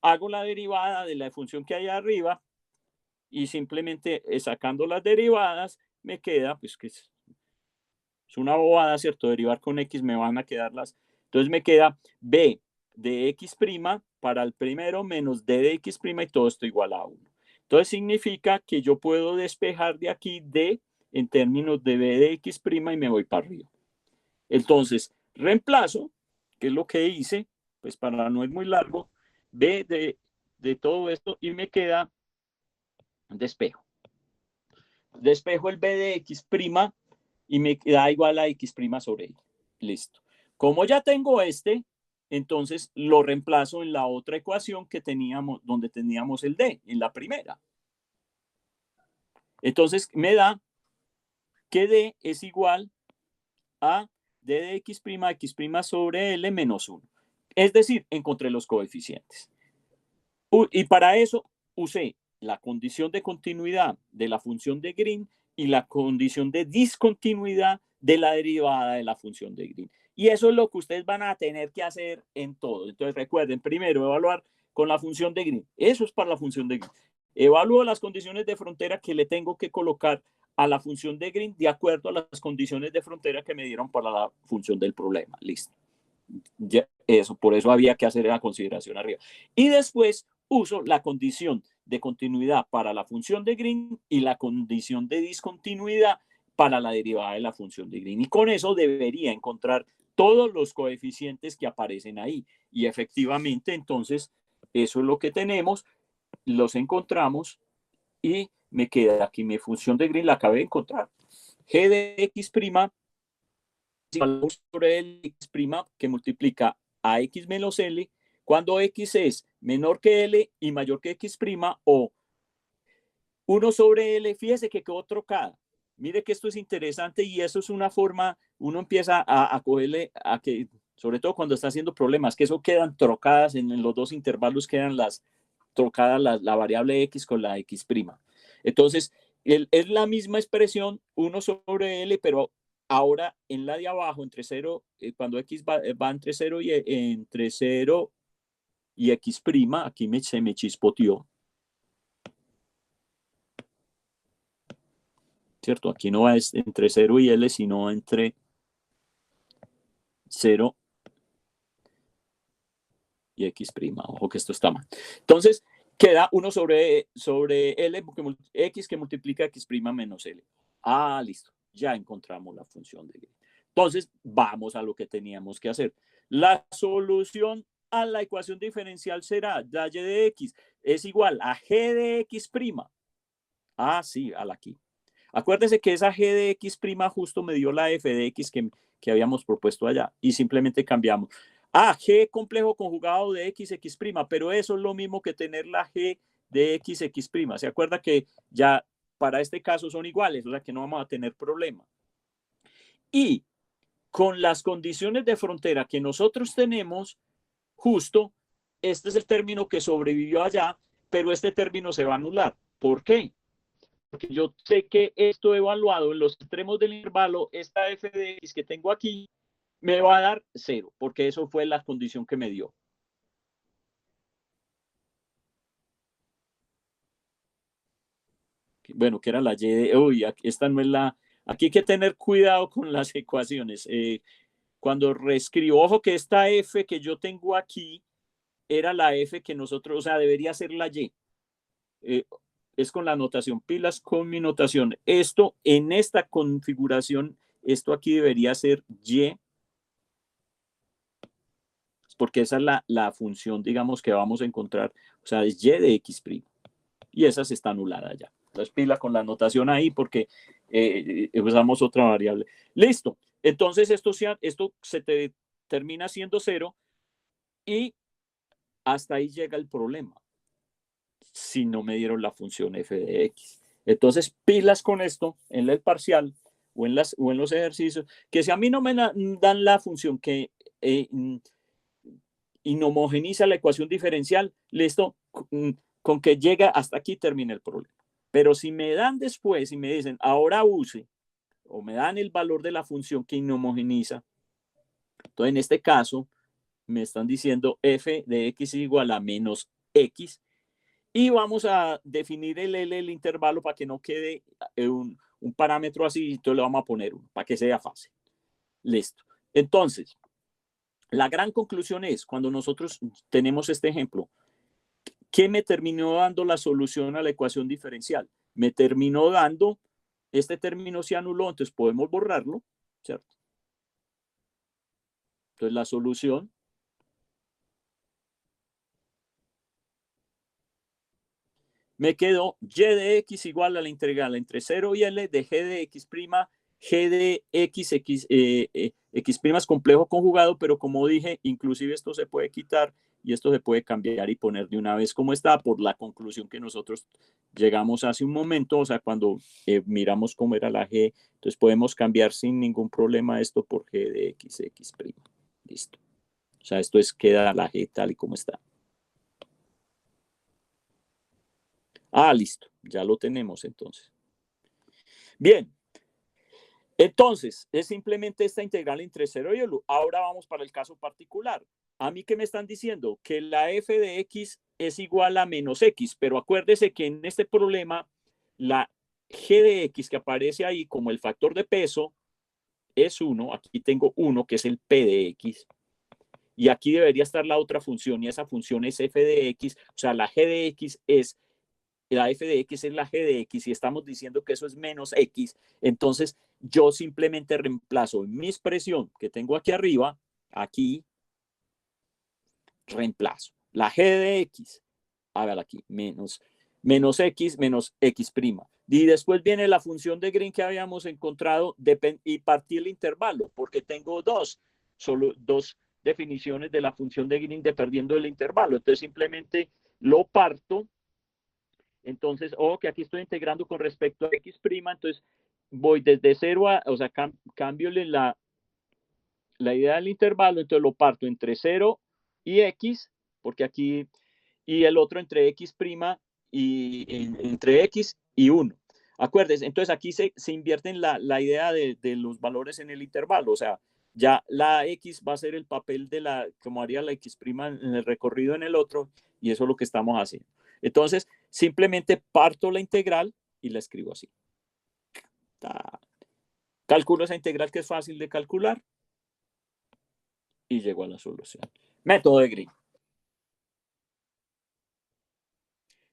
Hago la derivada de la función que hay arriba y simplemente sacando las derivadas me queda, pues que es una bobada, ¿cierto? Derivar con X me van a quedar Entonces me queda B de X' para el primero menos D de X' y todo esto igual a 1. Entonces significa que yo puedo despejar de aquí D en términos de B de X' y me voy para arriba. Entonces, reemplazo, que es lo que hice, pues para no es muy largo, B de todo esto y me queda despejo. Despejo el B de X' y me da igual a X' sobre Y. Listo. Como ya tengo entonces lo reemplazo en la otra ecuación que teníamos, donde teníamos el D, en la primera. Entonces me da que D es igual a D de X', X' sobre L menos 1. Es decir, encontré los coeficientes. Y para eso usé la condición de continuidad de la función de Green y la condición de discontinuidad de la derivada de la función de Green. Y eso es lo que ustedes van a tener que hacer en todo. Entonces recuerden, primero evaluar con la función de Green. Eso es para la función de Green. Evalúo las condiciones de frontera que le tengo que colocar a la función de Green de acuerdo a las condiciones de frontera que me dieron para la función del problema. Listo. Ya, por eso había que hacer la consideración arriba. Y después uso la condición de continuidad para la función de Green y la condición de discontinuidad para la derivada de la función de Green. Y con eso debería encontrar todos los coeficientes que aparecen ahí. Y efectivamente, entonces, eso es lo que tenemos, los encontramos y me queda aquí mi función de Green, la acabé de encontrar. G de X' sobre el X' que multiplica a X menos L cuando X es menor que L y mayor que X' o 1 sobre L, fíjese que quedó trocada. Mire que esto es interesante y eso es una forma, uno empieza a cogerle, a que sobre todo cuando está haciendo problemas, que eso quedan trocadas en los dos intervalos, quedan trocadas la variable x con la x'. Entonces, es la misma expresión 1 sobre L, pero ahora en la de abajo, entre 0, cuando x va entre 0 y x', aquí se me chispoteó, ¿cierto? Aquí no va entre 0 y L, sino entre 0 y x'. Ojo que esto está mal. Entonces, queda 1 sobre L, x que multiplica x' menos L. Ah, listo. Ya encontramos la función de Green. Entonces, vamos a lo que teníamos que hacer. La solución a la ecuación diferencial será la y de x es igual a g de x'. Ah, sí, a la aquí. Acuérdense que esa g de x' justo me dio la f de x que habíamos propuesto allá y simplemente cambiamos. Ah, g complejo conjugado de x', pero eso es lo mismo que tener la g de x'. ¿Se acuerda que ya para este caso son iguales, o sea que no vamos a tener problema? Y con las condiciones de frontera que nosotros tenemos, justo este es el término que sobrevivió allá, pero este término se va a anular. ¿Por qué? Porque yo sé que esto evaluado en los extremos del intervalo, esta f de x que tengo aquí, me va a dar 0, porque eso fue la condición que me dio. Bueno, que era la y de... Uy, esta no es la... Aquí hay que tener cuidado con las ecuaciones. Cuando reescribo, ojo que esta f que yo tengo aquí era la f que nosotros, o sea, debería ser la y. Es con la notación, pilas con mi notación. Esto, en esta configuración, esto aquí debería ser y, porque esa es la función, digamos, que vamos a encontrar, o sea, es y de x', y esa se está anulada ya. Entonces, pila con la notación ahí porque usamos otra variable. Listo. Entonces, esto se termina siendo 0 y hasta ahí llega el problema. Si no me dieron la función f de x. Entonces, pilas con esto en el parcial o en los ejercicios, que si a mí no me dan la función que inhomogeniza la ecuación diferencial, listo, con que llega hasta aquí termina el problema. Pero si me dan después y me dicen, ahora use, o me dan el valor de la función que inhomogeniza, entonces en este caso me están diciendo f de x igual a menos x, y vamos a definir el L, el intervalo, para que no quede un parámetro así, entonces le vamos a poner uno, para que sea fácil. Listo. Entonces, la gran conclusión es, cuando nosotros tenemos este ejemplo, ¿qué me terminó dando la solución a la ecuación diferencial? Me terminó dando, este término se anuló, entonces podemos borrarlo, ¿cierto? Entonces la solución me quedó y de x igual a la integral entre 0 y L de g de x', g de x, x' es complejo conjugado, pero como dije, inclusive esto se puede quitar y esto se puede cambiar y poner de una vez como está por la conclusión que nosotros llegamos hace un momento, o sea, cuando miramos cómo era la g, entonces podemos cambiar sin ningún problema esto por g de x, x'. Listo. O sea, esto queda la g tal y como está. Ah, listo. Ya lo tenemos entonces. Bien. Entonces, es simplemente esta integral entre 0 y 1. Ahora vamos para el caso particular. A mí, ¿qué me están diciendo? Que la f de x es igual a menos x, pero acuérdese que en este problema, la g de x que aparece ahí como el factor de peso es 1. Aquí tengo 1, que es el p de x. Y aquí debería estar la otra función, y esa función es f de x. O sea, la g de x es la f de x es la g de x y estamos diciendo que eso es menos x, entonces yo simplemente reemplazo mi expresión que tengo aquí arriba, aquí, reemplazo la g de x, a ver aquí, menos x menos x'. Y después viene la función de Green que habíamos encontrado y partí el intervalo, porque tengo solo dos definiciones de la función de Green dependiendo del intervalo. Entonces simplemente lo parto. Entonces, que aquí estoy integrando con respecto a x', entonces voy desde 0 a, o sea, cámbiole la idea del intervalo, entonces lo parto entre 0 y x, porque aquí, y el otro entre x' entre x y 1. Acuérdense, entonces aquí se invierte la idea de los valores en el intervalo, o sea, ya la x va a ser el papel de como haría la x' en el recorrido en el otro, y eso es lo que estamos haciendo. Entonces, simplemente parto la integral y la escribo así. Calculo esa integral que es fácil de calcular y llego a la solución. Método de Green.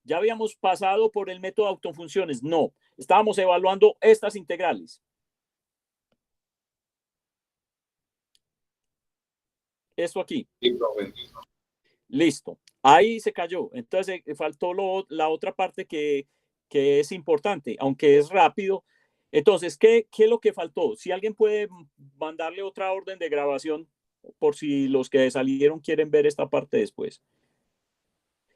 ¿Ya habíamos pasado por el método de autofunciones? No, estábamos evaluando estas integrales. Esto aquí. Listo. Ahí se cayó. Entonces faltó la otra parte que es importante, aunque es rápido. Entonces, ¿qué es lo que faltó? Si alguien puede mandarle otra orden de grabación por si los que salieron quieren ver esta parte después.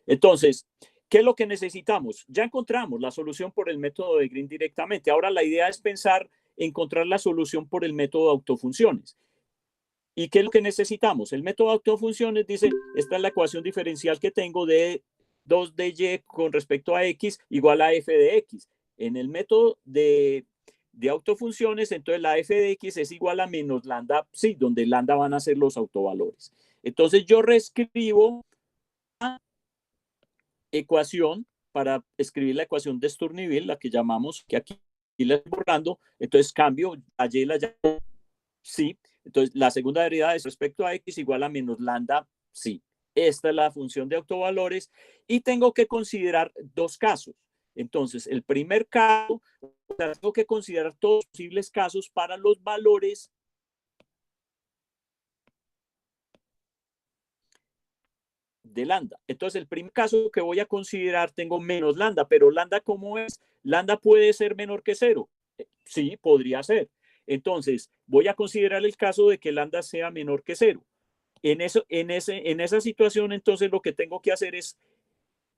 Entonces, ¿qué es lo que necesitamos? Ya encontramos la solución por el método de Green directamente. Ahora la idea es pensar, encontrar la solución por el método de autofunciones. ¿Y qué es lo que necesitamos? El método de autofunciones dice, esta es la ecuación diferencial que tengo de 2 de y con respecto a x igual a f de x. En el método de autofunciones, entonces la f de x es igual a menos lambda psi, donde lambda van a ser los autovalores. Entonces yo reescribo la ecuación para escribir la ecuación de Sturmeville, la que llamamos, que aquí la estoy borrando, entonces cambio a y la llamo psi. Entonces, la segunda derivada es respecto a x igual a menos lambda psi. Esta es la función de autovalores y tengo que considerar dos casos. Entonces, el primer caso, tengo que considerar todos los posibles casos para los valores de lambda. Entonces, el primer caso que voy a considerar tengo menos lambda, pero lambda, ¿cómo es? Lambda puede ser menor que 0. Sí, podría ser. Entonces, voy a considerar el caso de que lambda sea menor que 0. En esa situación, entonces, lo que tengo que hacer es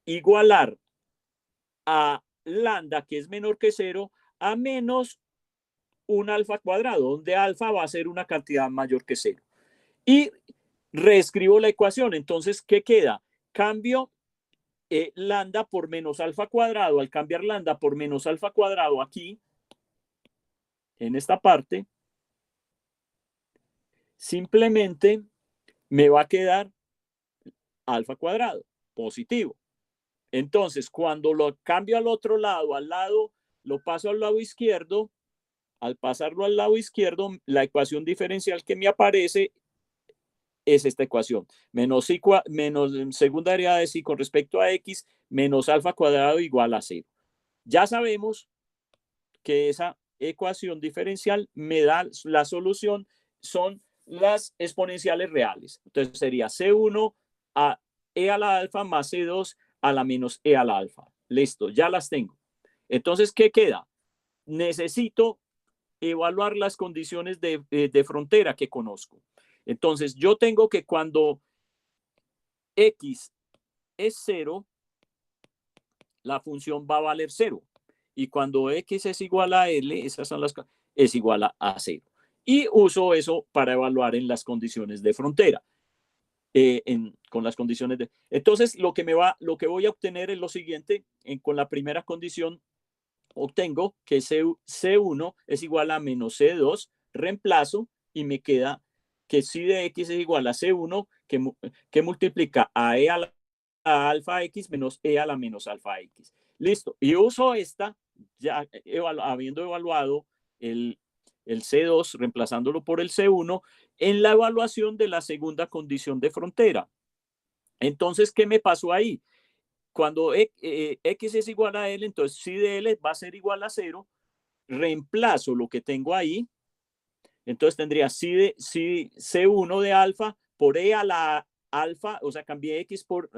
igualar a lambda, que es menor que 0, a menos un alfa cuadrado, donde alfa va a ser una cantidad mayor que 0. Y reescribo la ecuación. Entonces, ¿qué queda? Cambio lambda por menos alfa cuadrado. Al cambiar lambda por menos alfa cuadrado aquí, en esta parte, simplemente me va a quedar alfa cuadrado, positivo. Entonces, cuando lo cambio al otro lado, lo paso al lado izquierdo, al pasarlo al lado izquierdo, la ecuación diferencial que me aparece es esta ecuación. Menos segunda derivada de psi con respecto a x, menos alfa cuadrado igual a 0. Ya sabemos que esa ecuación diferencial me da la solución, son las exponenciales reales. Entonces sería C1 a e a la alfa más C2 a la menos e a la alfa. Listo, ya las tengo. Entonces, ¿qué queda? Necesito evaluar las condiciones de frontera que conozco. Entonces, yo tengo que cuando x es 0, la función va a valer 0. Y cuando x es igual a L, esas son es igual a 0. Y uso eso para evaluar en las condiciones de frontera. Con las condiciones de... Entonces, lo que voy a obtener es lo siguiente. Con la primera condición, obtengo que C1 es igual a menos C2, reemplazo y me queda que psi de x es igual a C1, que multiplica a e a la alfa x menos e a la menos alfa x. Listo. Y uso esta, ya habiendo evaluado el C2, reemplazándolo por el C1, en la evaluación de la segunda condición de frontera. Entonces, ¿qué me pasó ahí? Cuando x es igual a L, entonces psi de L va a ser igual a 0. Reemplazo lo que tengo ahí. Entonces tendría C1 de alfa por e a la alfa, o sea, cambié x por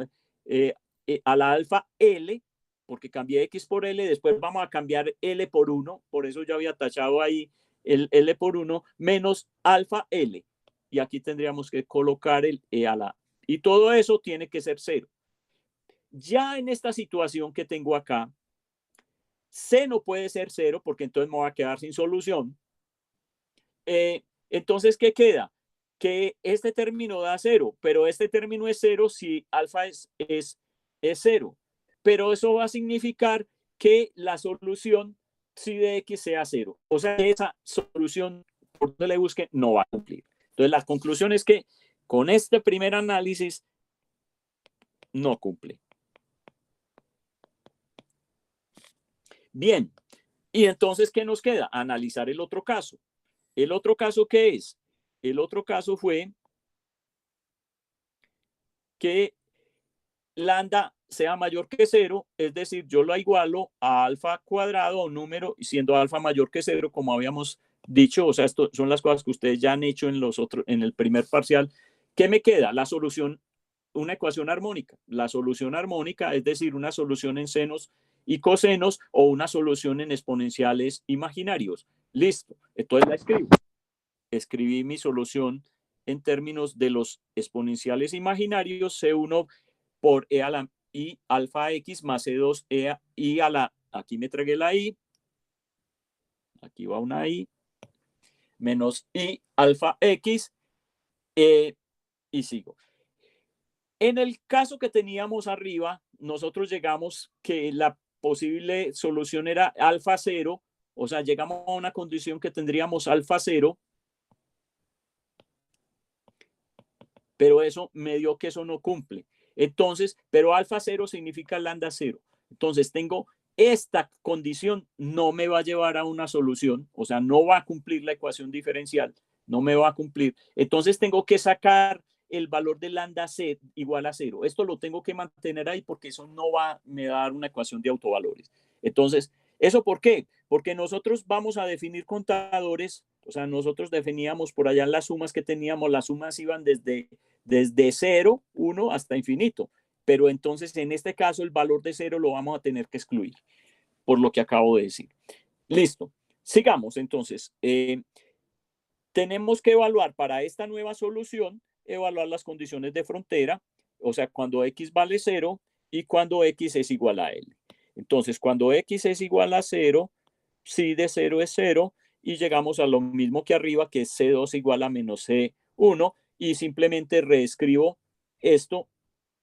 a la alfa L, porque cambié x por L. Después vamos a cambiar L por 1. Por eso yo había tachado ahí el L por 1 menos alfa L. Y aquí tendríamos que colocar el e a la. Y todo eso tiene que ser 0. Ya en esta situación que tengo acá, C no puede ser 0 porque entonces me voy a quedar sin solución. Entonces, ¿qué queda? que este término da 0, pero este término es 0 si alfa es 0. Pero eso va a significar que la solución psi de x sea 0. O sea, esa solución, por donde le busque, no va a cumplir. Entonces, la conclusión es que con este primer análisis no cumple. Bien, y entonces, ¿qué nos queda? Analizar el otro caso. ¿El otro caso qué es? El otro caso fue que lambda sea mayor que 0, es decir, yo lo igualo a alfa cuadrado, un número, siendo alfa mayor que 0, como habíamos dicho. O sea, esto son las cosas que ustedes ya han hecho en el primer parcial. ¿Qué me queda? La solución, una ecuación armónica. La solución armónica, es decir, una solución en senos y cosenos o una solución en exponenciales imaginarios. Listo. Entonces la escribo. Escribí mi solución en términos de los exponenciales imaginarios, C1 por e a la i alfa x más C2 i a la, aquí me tragué la i, aquí va una i, menos i alfa x, y sigo. En el caso que teníamos arriba, nosotros llegamos que la posible solución era alfa 0, o sea, llegamos a una condición que tendríamos alfa 0, pero eso me dio que eso no cumple. Entonces, pero alfa 0 significa lambda 0. Entonces, tengo esta condición, no me va a llevar a una solución, o sea, no va a cumplir la ecuación diferencial, no me va a cumplir. Entonces, tengo que sacar el valor de lambda c igual a 0. Esto lo tengo que mantener ahí porque eso no me va a dar una ecuación de autovalores. Entonces, ¿eso por qué? Porque nosotros vamos a definir contadores, o sea, nosotros definíamos por allá las sumas que teníamos, las sumas iban desde 0, 1 hasta infinito. Pero entonces en este caso el valor de 0 lo vamos a tener que excluir, por lo que acabo de decir. Listo. Sigamos entonces. Tenemos que evaluar para esta nueva solución, evaluar las condiciones de frontera, o sea, cuando x vale 0 y cuando x es igual a l. Entonces, cuando x es igual a 0, psi de 0 es 0 y llegamos a lo mismo que arriba, que es C2 igual a menos C1, y simplemente reescribo esto,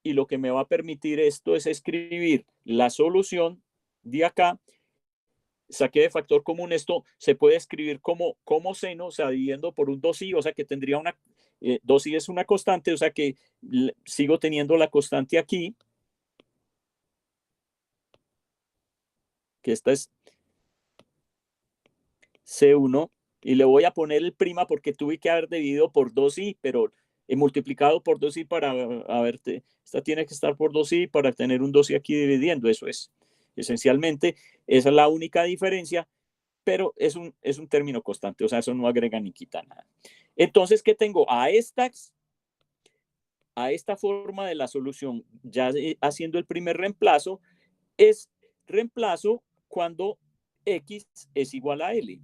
y lo que me va a permitir esto es escribir la solución de acá. Saqué de factor común, esto se puede escribir como seno, o sea, dividiendo por un 2i, o sea que tendría una, 2i es una constante, o sea que sigo teniendo la constante aquí, que esta es C1, y le voy a poner el prima porque tuve que haber dividido por 2i, pero he multiplicado por 2i para, a ver, esta tiene que estar por 2i para tener un 2i aquí dividiendo, eso es. Esencialmente, esa es la única diferencia, pero es un término constante, o sea, eso no agrega ni quita nada. Entonces, ¿qué tengo? A esta forma de la solución, ya haciendo el primer reemplazo, es reemplazo cuando x es igual a l.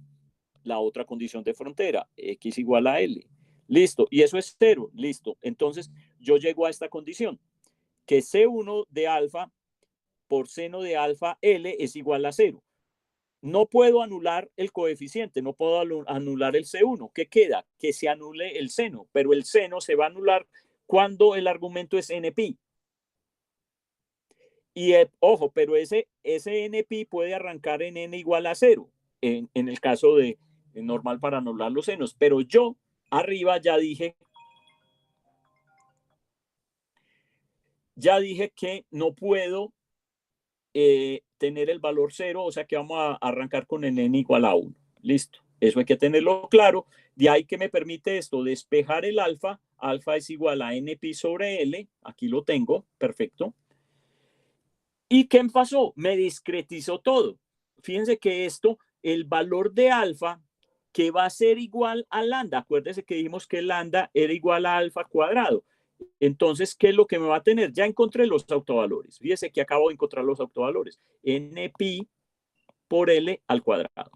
La otra condición de frontera, x igual a l. Listo, y eso es 0, listo. Entonces, yo llego a esta condición, que C1 de alfa por seno de alfa L es igual a 0. No puedo anular el coeficiente, no puedo anular el C1. ¿Qué queda? Que se anule el seno, pero el seno se va a anular cuando el argumento es NP. Y ojo, pero ese NP puede arrancar en N igual a 0, en el caso de normal para anular los senos. Pero yo arriba ya dije que no puedo tener el valor 0, o sea que vamos a arrancar con el n igual a 1. Listo, eso hay que tenerlo claro. De ahí que me permite esto, despejar el alfa. Alfa es igual a npi sobre l, aquí lo tengo, perfecto. ¿Y qué pasó? Me discretizó todo. Fíjense que esto, el valor de alfa, que va a ser igual a lambda. Acuérdense que dijimos que lambda era igual a alfa cuadrado. Entonces, ¿qué es lo que me va a tener? Ya encontré los autovalores. Fíjese que acabo de encontrar los autovalores. NPi por L al cuadrado.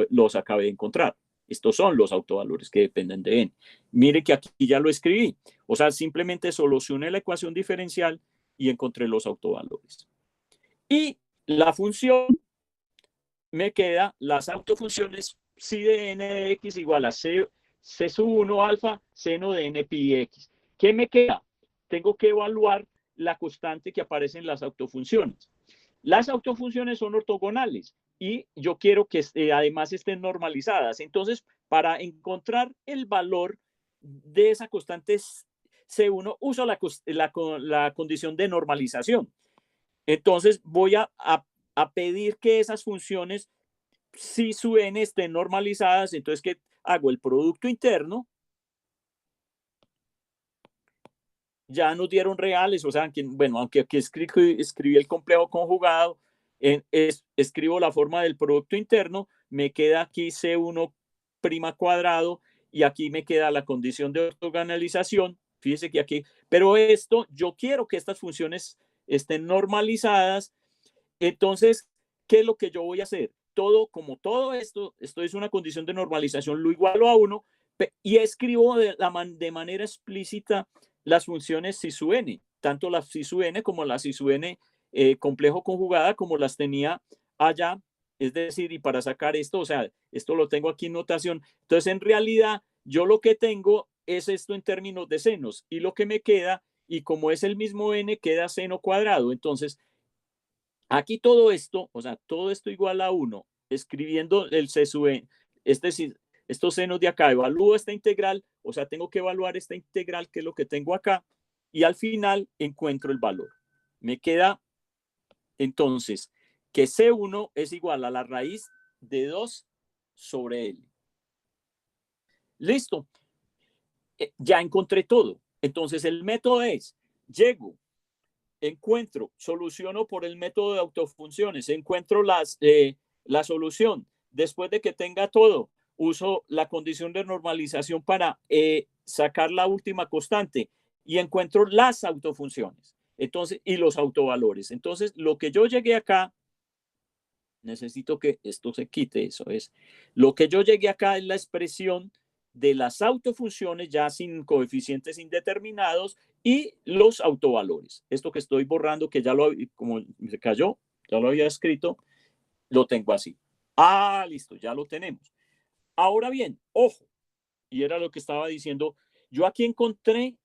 Los acabé de encontrar. Estos son los autovalores que dependen de n. Mire que aquí ya lo escribí. O sea, simplemente solucioné la ecuación diferencial y encontré los autovalores. Y la función, me queda las autofunciones psi de n de x igual a C sub 1 alfa seno de n pi x. ¿Qué me queda? Tengo que evaluar la constante que aparece en las autofunciones. Las autofunciones son ortogonales y yo quiero que además estén normalizadas. Entonces, para encontrar el valor de esa constante C1, uso la condición de normalización. Entonces, voy a pedir que esas funciones, si su n estén normalizadas, entonces, ¿qué hago? El producto interno. Ya nos dieron reales, o sea, bueno, aunque aquí escribí el complejo conjugado, escribo la forma del producto interno, me queda aquí C1' cuadrado y aquí me queda la condición de ortogonalización. Fíjese que aquí, pero esto, yo quiero que estas funciones estén normalizadas. Entonces, ¿qué es lo que yo voy a hacer? Como todo esto es una condición de normalización, lo igualo a 1 y escribo de manera explícita las funciones si sub n, tanto la si sub n como la si sub n complejo conjugada como las tenía allá. Es decir, y para sacar esto, o sea, esto lo tengo aquí en notación. Entonces, en realidad, yo lo que tengo es esto en términos de senos y lo que me queda, y como es el mismo n, queda seno cuadrado. Entonces, aquí todo esto, o sea, todo esto igual a 1, escribiendo el C sub n, es decir, estos senos de acá, evalúo esta integral, o sea, tengo que evaluar esta integral, que es lo que tengo acá, y al final encuentro el valor. Me queda entonces que C1 es igual a la raíz de 2 sobre L. Listo. Ya encontré todo. Entonces el método es, llego, encuentro, soluciono por el método de autofunciones, encuentro la solución. Después de que tenga todo, uso la condición de normalización para sacar la última constante y encuentro las autofunciones. Entonces, y los autovalores. Entonces, lo que yo llegué acá, necesito que esto se quite, eso es. Lo que yo llegué acá es la expresión de las autofunciones ya sin coeficientes indeterminados y los autovalores. Esto que estoy borrando, que ya como se cayó, ya lo había escrito, lo tengo así. Ah, listo, ya lo tenemos. Ahora bien, ojo, y era lo que estaba diciendo, yo aquí encontré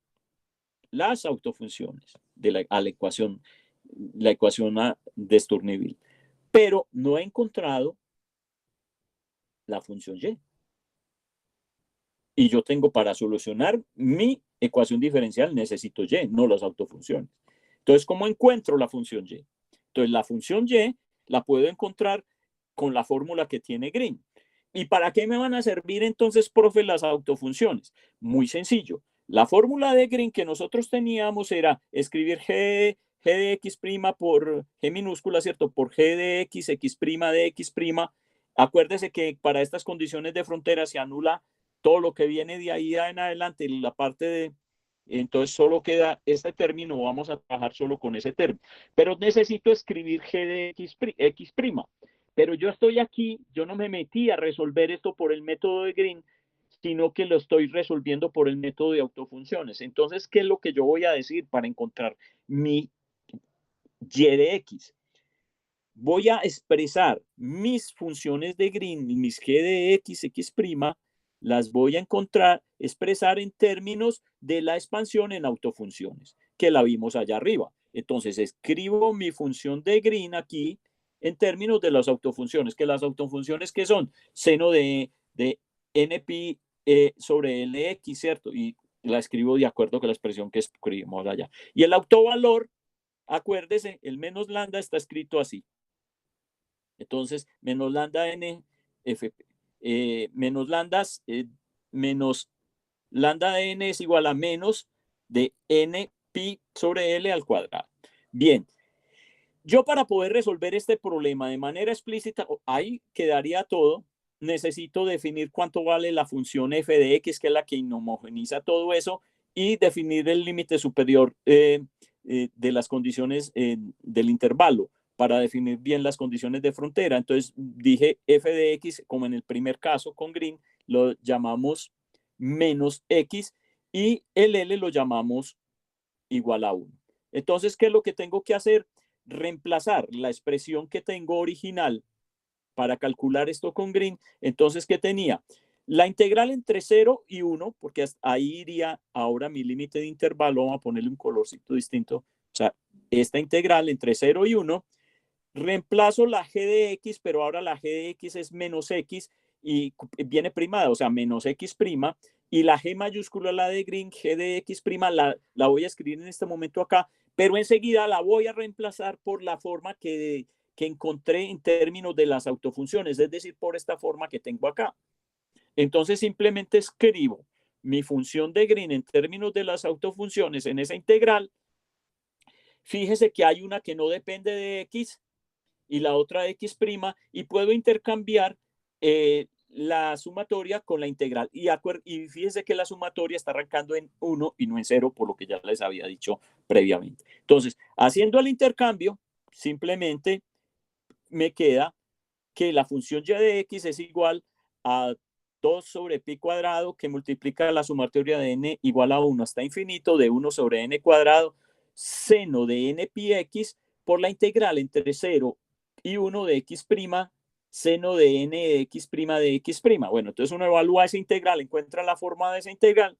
las autofunciones de la ecuación de Sturtevant, pero no he encontrado la función y. Y yo tengo para solucionar mi ecuación diferencial, necesito y, no las autofunciones. Entonces, ¿cómo encuentro la función y? Entonces, la función y la puedo encontrar con la fórmula que tiene Green. ¿Y para qué me van a servir entonces, profe, las autofunciones? Muy sencillo. La fórmula de Green que nosotros teníamos era escribir g de x' por g minúscula, ¿cierto? Por g de x, x' de x'. Acuérdese que para estas condiciones de frontera se anula todo lo que viene de ahí en adelante, la parte de, entonces solo queda este término, vamos a trabajar solo con ese término. Pero necesito escribir g de x'. Pero yo estoy aquí, yo no me metí a resolver esto por el método de Green, sino que lo estoy resolviendo por el método de autofunciones. Entonces, ¿qué es lo que yo voy a decir para encontrar mi y de x? Voy a expresar mis funciones de Green, mis g de x, x', las voy a expresar en términos de la expansión en autofunciones, que la vimos allá arriba. Entonces, escribo mi función de Green aquí en términos de las autofunciones, que las autofunciones que son seno de npi sobre lx, ¿cierto? Y la escribo de acuerdo con la expresión que escribimos allá. Y el autovalor, acuérdese, el menos lambda está escrito así. Entonces, menos lambda n, f, menos lambda de n es igual a menos de n pi sobre L al cuadrado. Bien, yo para poder resolver este problema de manera explícita, ahí quedaría todo, necesito definir cuánto vale la función f de x, que es la que inhomogeniza todo eso, y definir el límite superior de las condiciones del intervalo para definir bien las condiciones de frontera. Entonces dije f de x, como en el primer caso con Green, lo llamamos menos x y el L lo llamamos igual a 1. Entonces, ¿qué es lo que tengo que hacer? Reemplazar la expresión que tengo original para calcular esto con Green. Entonces, ¿qué tenía? La integral entre 0 y 1, porque ahí iría ahora mi límite de intervalo, vamos a ponerle un colorcito distinto, o sea, esta integral entre 0 y 1, reemplazo la g de x, pero ahora la g de x es menos x y viene primada, o sea, menos x prima, y la g mayúscula, la de Green, g de x prima, la voy a escribir en este momento acá, pero enseguida la voy a reemplazar por la forma que encontré en términos de las autofunciones, es decir, por esta forma que tengo acá. Entonces simplemente escribo mi función de Green en términos de las autofunciones en esa integral. Fíjese que hay una que no depende de x y la otra de x', y puedo intercambiar la sumatoria con la integral. Y fíjense que la sumatoria está arrancando en 1 y no en 0, por lo que ya les había dicho previamente. Entonces, haciendo el intercambio, simplemente me queda que la función y de x es igual a 2 sobre pi cuadrado, que multiplica la sumatoria de n igual a 1 hasta infinito, de 1 sobre n cuadrado, seno de n pi x, por la integral entre 0 y 1 de x', seno de n de x' de x'. Bueno, entonces uno evalúa esa integral, encuentra la forma de esa integral.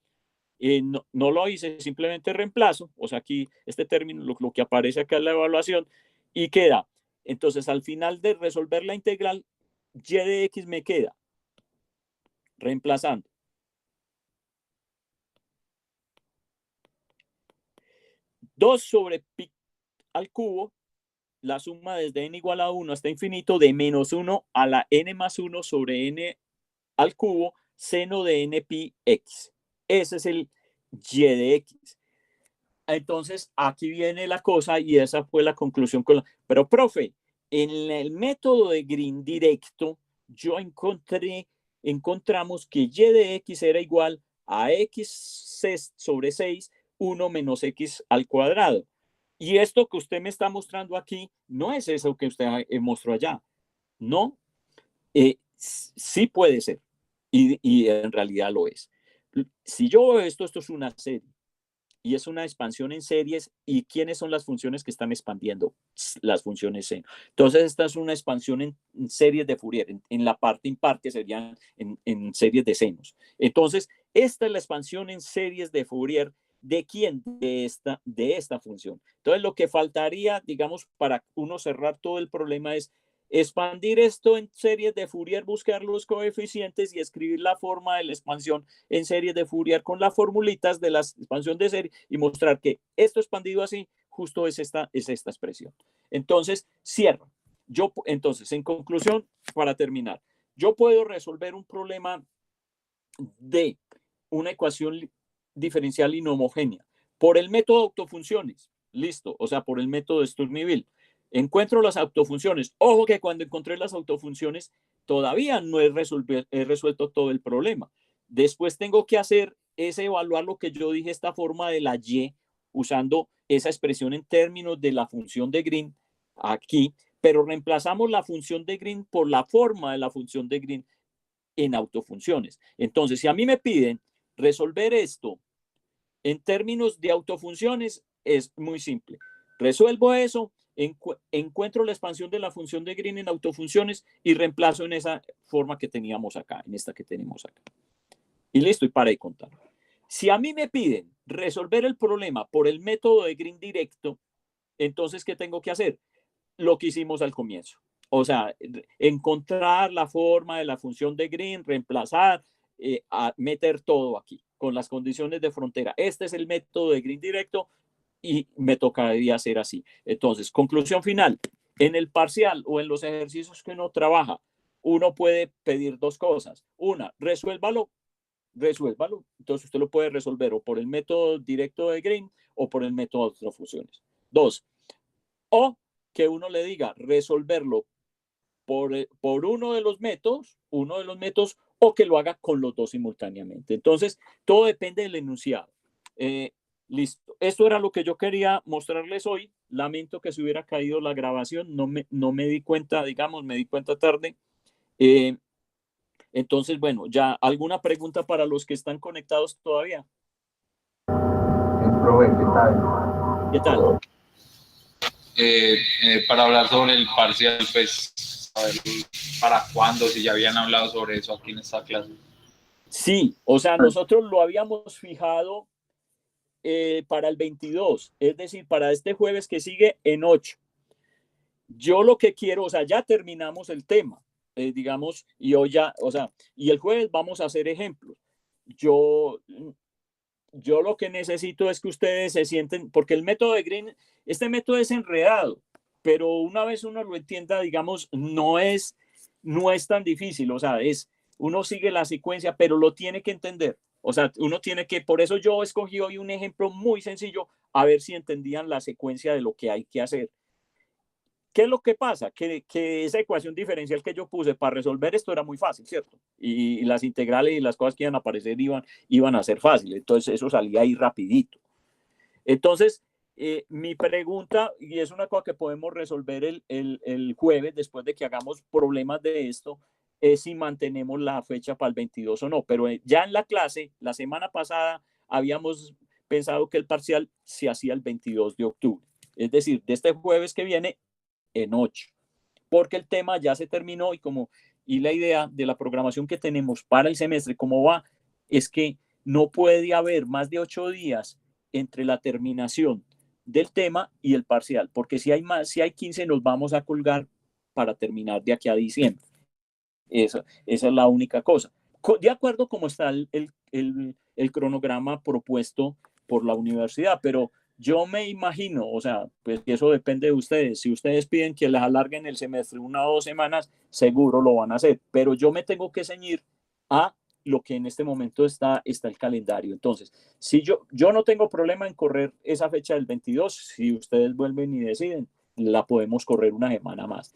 No lo hice, simplemente reemplazo, o sea, aquí este término, lo que aparece acá es la evaluación, y queda. Entonces, al final de resolver la integral, y de x me queda, reemplazando, 2 sobre pi al cubo, la suma desde n igual a 1 hasta infinito, de menos 1 a la n más 1 sobre n al cubo, seno de n pi x. Ese es el y de x. Entonces, aquí viene la cosa y esa fue la conclusión. Pero, profe, en el método de Green directo, encontramos que y de x era igual a x sobre 6, 1 menos x al cuadrado. Y esto que usted me está mostrando aquí no es eso que usted mostró allá. No, sí puede ser. Y en realidad lo es. Si yo veo esto es una serie. Y es una expansión en series. ¿Y quiénes son las funciones que están expandiendo? Las funciones seno. Entonces, esta es una expansión en series de Fourier, en la parte impar, que serían en series de senos. Entonces, esta es la expansión en series de Fourier. ¿De quién? De esta función. Entonces, lo que faltaría, digamos, para uno cerrar todo el problema es expandir esto en series de Fourier, buscar los coeficientes y escribir la forma de la expansión en series de Fourier con las formulitas de la expansión de serie y mostrar que esto expandido así justo es esta expresión. Entonces, cierro. Entonces, en conclusión, para terminar, yo puedo resolver un problema de una ecuación diferencial inhomogénea por el método de autofunciones. Listo. O sea, por el método de Sturmy-Wild. Encuentro las autofunciones. Ojo que cuando encontré las autofunciones todavía no he resuelto todo el problema. Después tengo que hacer es evaluar lo que yo dije, esta forma de la y, usando esa expresión en términos de la función de Green aquí, pero reemplazamos la función de Green por la forma de la función de Green en autofunciones. Entonces, si a mí me piden resolver esto en términos de autofunciones, es muy simple. Resuelvo eso, encuentro la expansión de la función de Green en autofunciones y reemplazo en esa forma que teníamos acá, en esta que tenemos acá. Y listo, y para de contar. Si a mí me piden resolver el problema por el método de Green directo, entonces, ¿qué tengo que hacer? Lo que hicimos al comienzo. O sea, encontrar la forma de la función de Green, reemplazar, meter todo aquí con las condiciones de frontera. Este es el método de Green directo y me tocaría hacer así. Entonces, conclusión final. En el parcial o en los ejercicios que uno trabaja, uno puede pedir dos cosas. Una, resuélvalo. Entonces, usted lo puede resolver o por el método directo de Green o por el método de autofunciones. Dos, o que uno le diga resolverlo por uno de los métodos, o que lo haga con los dos simultáneamente. Entonces, todo depende del enunciado. Listo. Esto era lo que yo quería mostrarles hoy. Lamento que se hubiera caído la grabación. No me di cuenta, digamos, me di cuenta tarde. Entonces, bueno, ya alguna pregunta para los que están conectados todavía. Profe, ¿qué tal? ¿Qué tal? Para hablar sobre el parcial, pues, a ver para cuándo, si ya habían hablado sobre eso aquí en esta clase. Sí, o sea, nosotros lo habíamos fijado para el 22, es decir, para este jueves que sigue en 8. Yo lo que quiero, o sea, ya terminamos el tema, digamos, y hoy ya, o sea, y el jueves vamos a hacer ejemplos. Yo, yo lo que necesito es que ustedes se sienten, porque el método de Green, este método es enredado, pero una vez uno lo entienda, digamos, no es tan difícil, o sea, uno sigue la secuencia, pero lo tiene que entender. O sea, uno tiene que, por eso yo escogí hoy un ejemplo muy sencillo, a ver si entendían la secuencia de lo que hay que hacer. ¿Qué es lo que pasa? Que esa ecuación diferencial que yo puse para resolver esto era muy fácil, ¿cierto? Y las integrales y las cosas que iban a aparecer iban a ser fáciles. Entonces eso salía ahí rapidito. Entonces, mi pregunta, y es una cosa que podemos resolver el jueves después de que hagamos problemas de esto, es si mantenemos la fecha para el 22 o no. Pero ya en la clase, la semana pasada, habíamos pensado que el parcial se hacía el 22 de octubre. Es decir, de este jueves que viene en 8, porque el tema ya se terminó y la idea de la programación que tenemos para el semestre, cómo va, es que no puede haber más de 8 días entre la terminación del tema y el parcial, porque si hay 15 nos vamos a colgar para terminar de aquí a diciembre. Esa es la única cosa. De acuerdo como está el cronograma propuesto por la universidad, pero yo me imagino, o sea, pues que eso depende de ustedes. Si ustedes piden que les alarguen el semestre 1 o 2 semanas, seguro lo van a hacer, pero yo me tengo que ceñir a lo que en este momento está el calendario. Entonces, si yo no tengo problema en correr esa fecha del 22, si ustedes vuelven y deciden, la podemos correr una semana más.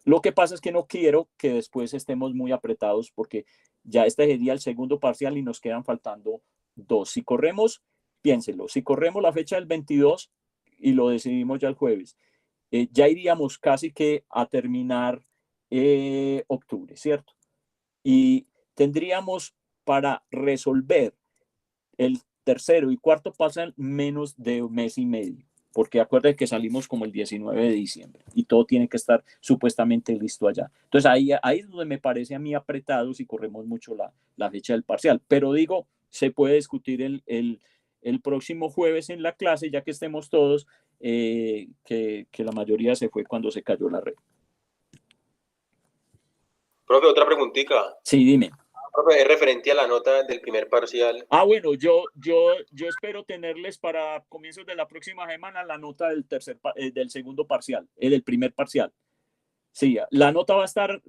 Lo que pasa es que no quiero que después estemos muy apretados porque ya este sería el segundo parcial y nos quedan faltando 2. Si corremos, piénselo, si corremos la fecha del 22 y lo decidimos ya el jueves, ya iríamos casi que a terminar octubre, ¿cierto? Y tendríamos para resolver el tercero y cuarto parcial menos de un mes y medio, porque acuérdense que salimos como el 19 de diciembre y todo tiene que estar supuestamente listo allá. Entonces ahí es donde me parece a mí apretado si corremos mucho la fecha del parcial, pero digo, se puede discutir el próximo jueves en la clase, ya que estemos todos, que la mayoría se fue cuando se cayó la red. Profe, otra preguntita. Sí, dime. Profe, es referente a la nota del primer parcial. Bueno, yo espero tenerles para comienzos de la próxima semana la nota del segundo parcial, del primer parcial. Sí, la nota va a estar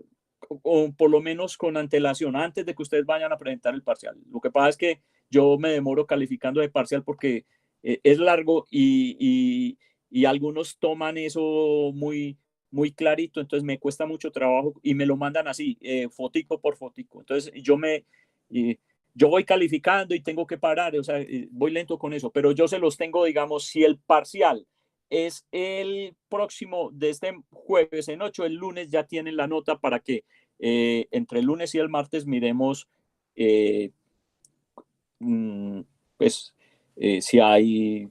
o por lo menos con antelación, antes de que ustedes vayan a presentar el parcial. Lo que pasa es que yo me demoro calificando de parcial porque es largo y algunos toman eso muy clarito, entonces me cuesta mucho trabajo y me lo mandan así, fotico por fotico. Entonces yo voy calificando y tengo que parar, o sea, voy lento con eso, pero yo se los tengo, digamos, si el parcial es el próximo de este jueves en 8, el lunes ya tienen la nota para que entre el lunes y el martes miremos pues si hay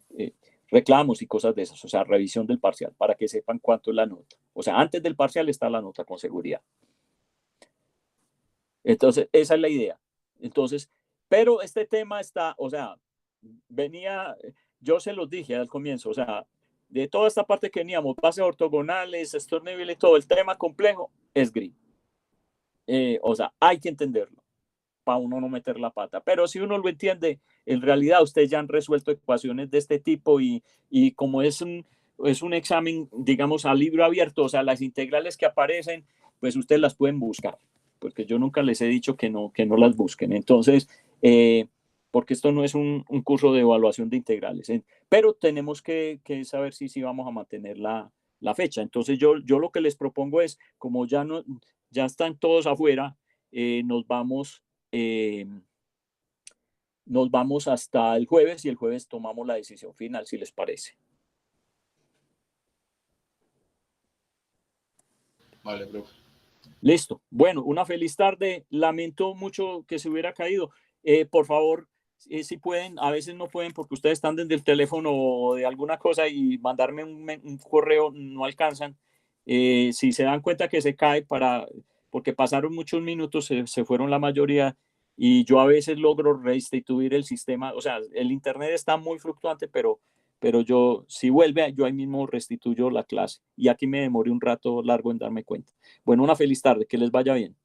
reclamos y cosas de esas, o sea, revisión del parcial para que sepan cuánto es la nota. O sea, antes del parcial está la nota con seguridad. Entonces, esa es la idea. Entonces, pero este tema está, o sea, yo se los dije al comienzo, o sea, de toda esta parte que veníamos, bases ortogonales, Sturm-Liouville y todo, el tema complejo es Green. O sea, hay que entenderlo para uno no meter la pata. Pero si uno lo entiende, en realidad ustedes ya han resuelto ecuaciones de este tipo y como es un examen, digamos, a libro abierto, o sea, las integrales que aparecen, pues ustedes las pueden buscar, porque yo nunca les he dicho que no las busquen. Entonces, porque esto no es un curso de evaluación de integrales, pero tenemos que saber si vamos a mantener la fecha. Entonces, yo lo que les propongo es, como ya están todos afuera, nos vamos hasta el jueves y el jueves tomamos la decisión final, si les parece. Vale, profe. Listo. Bueno, una feliz tarde. Lamento mucho que se hubiera caído. Por favor, si pueden, a veces no pueden porque ustedes están desde el teléfono o de alguna cosa y mandarme un correo no alcanzan. Si se dan cuenta que se cae porque pasaron muchos minutos, se fueron la mayoría, y yo a veces logro restituir el sistema, o sea, el internet está muy fluctuante, pero yo, si vuelve, yo ahí mismo restituyo la clase. Y aquí me demoré un rato largo en darme cuenta. Bueno, una feliz tarde, que les vaya bien.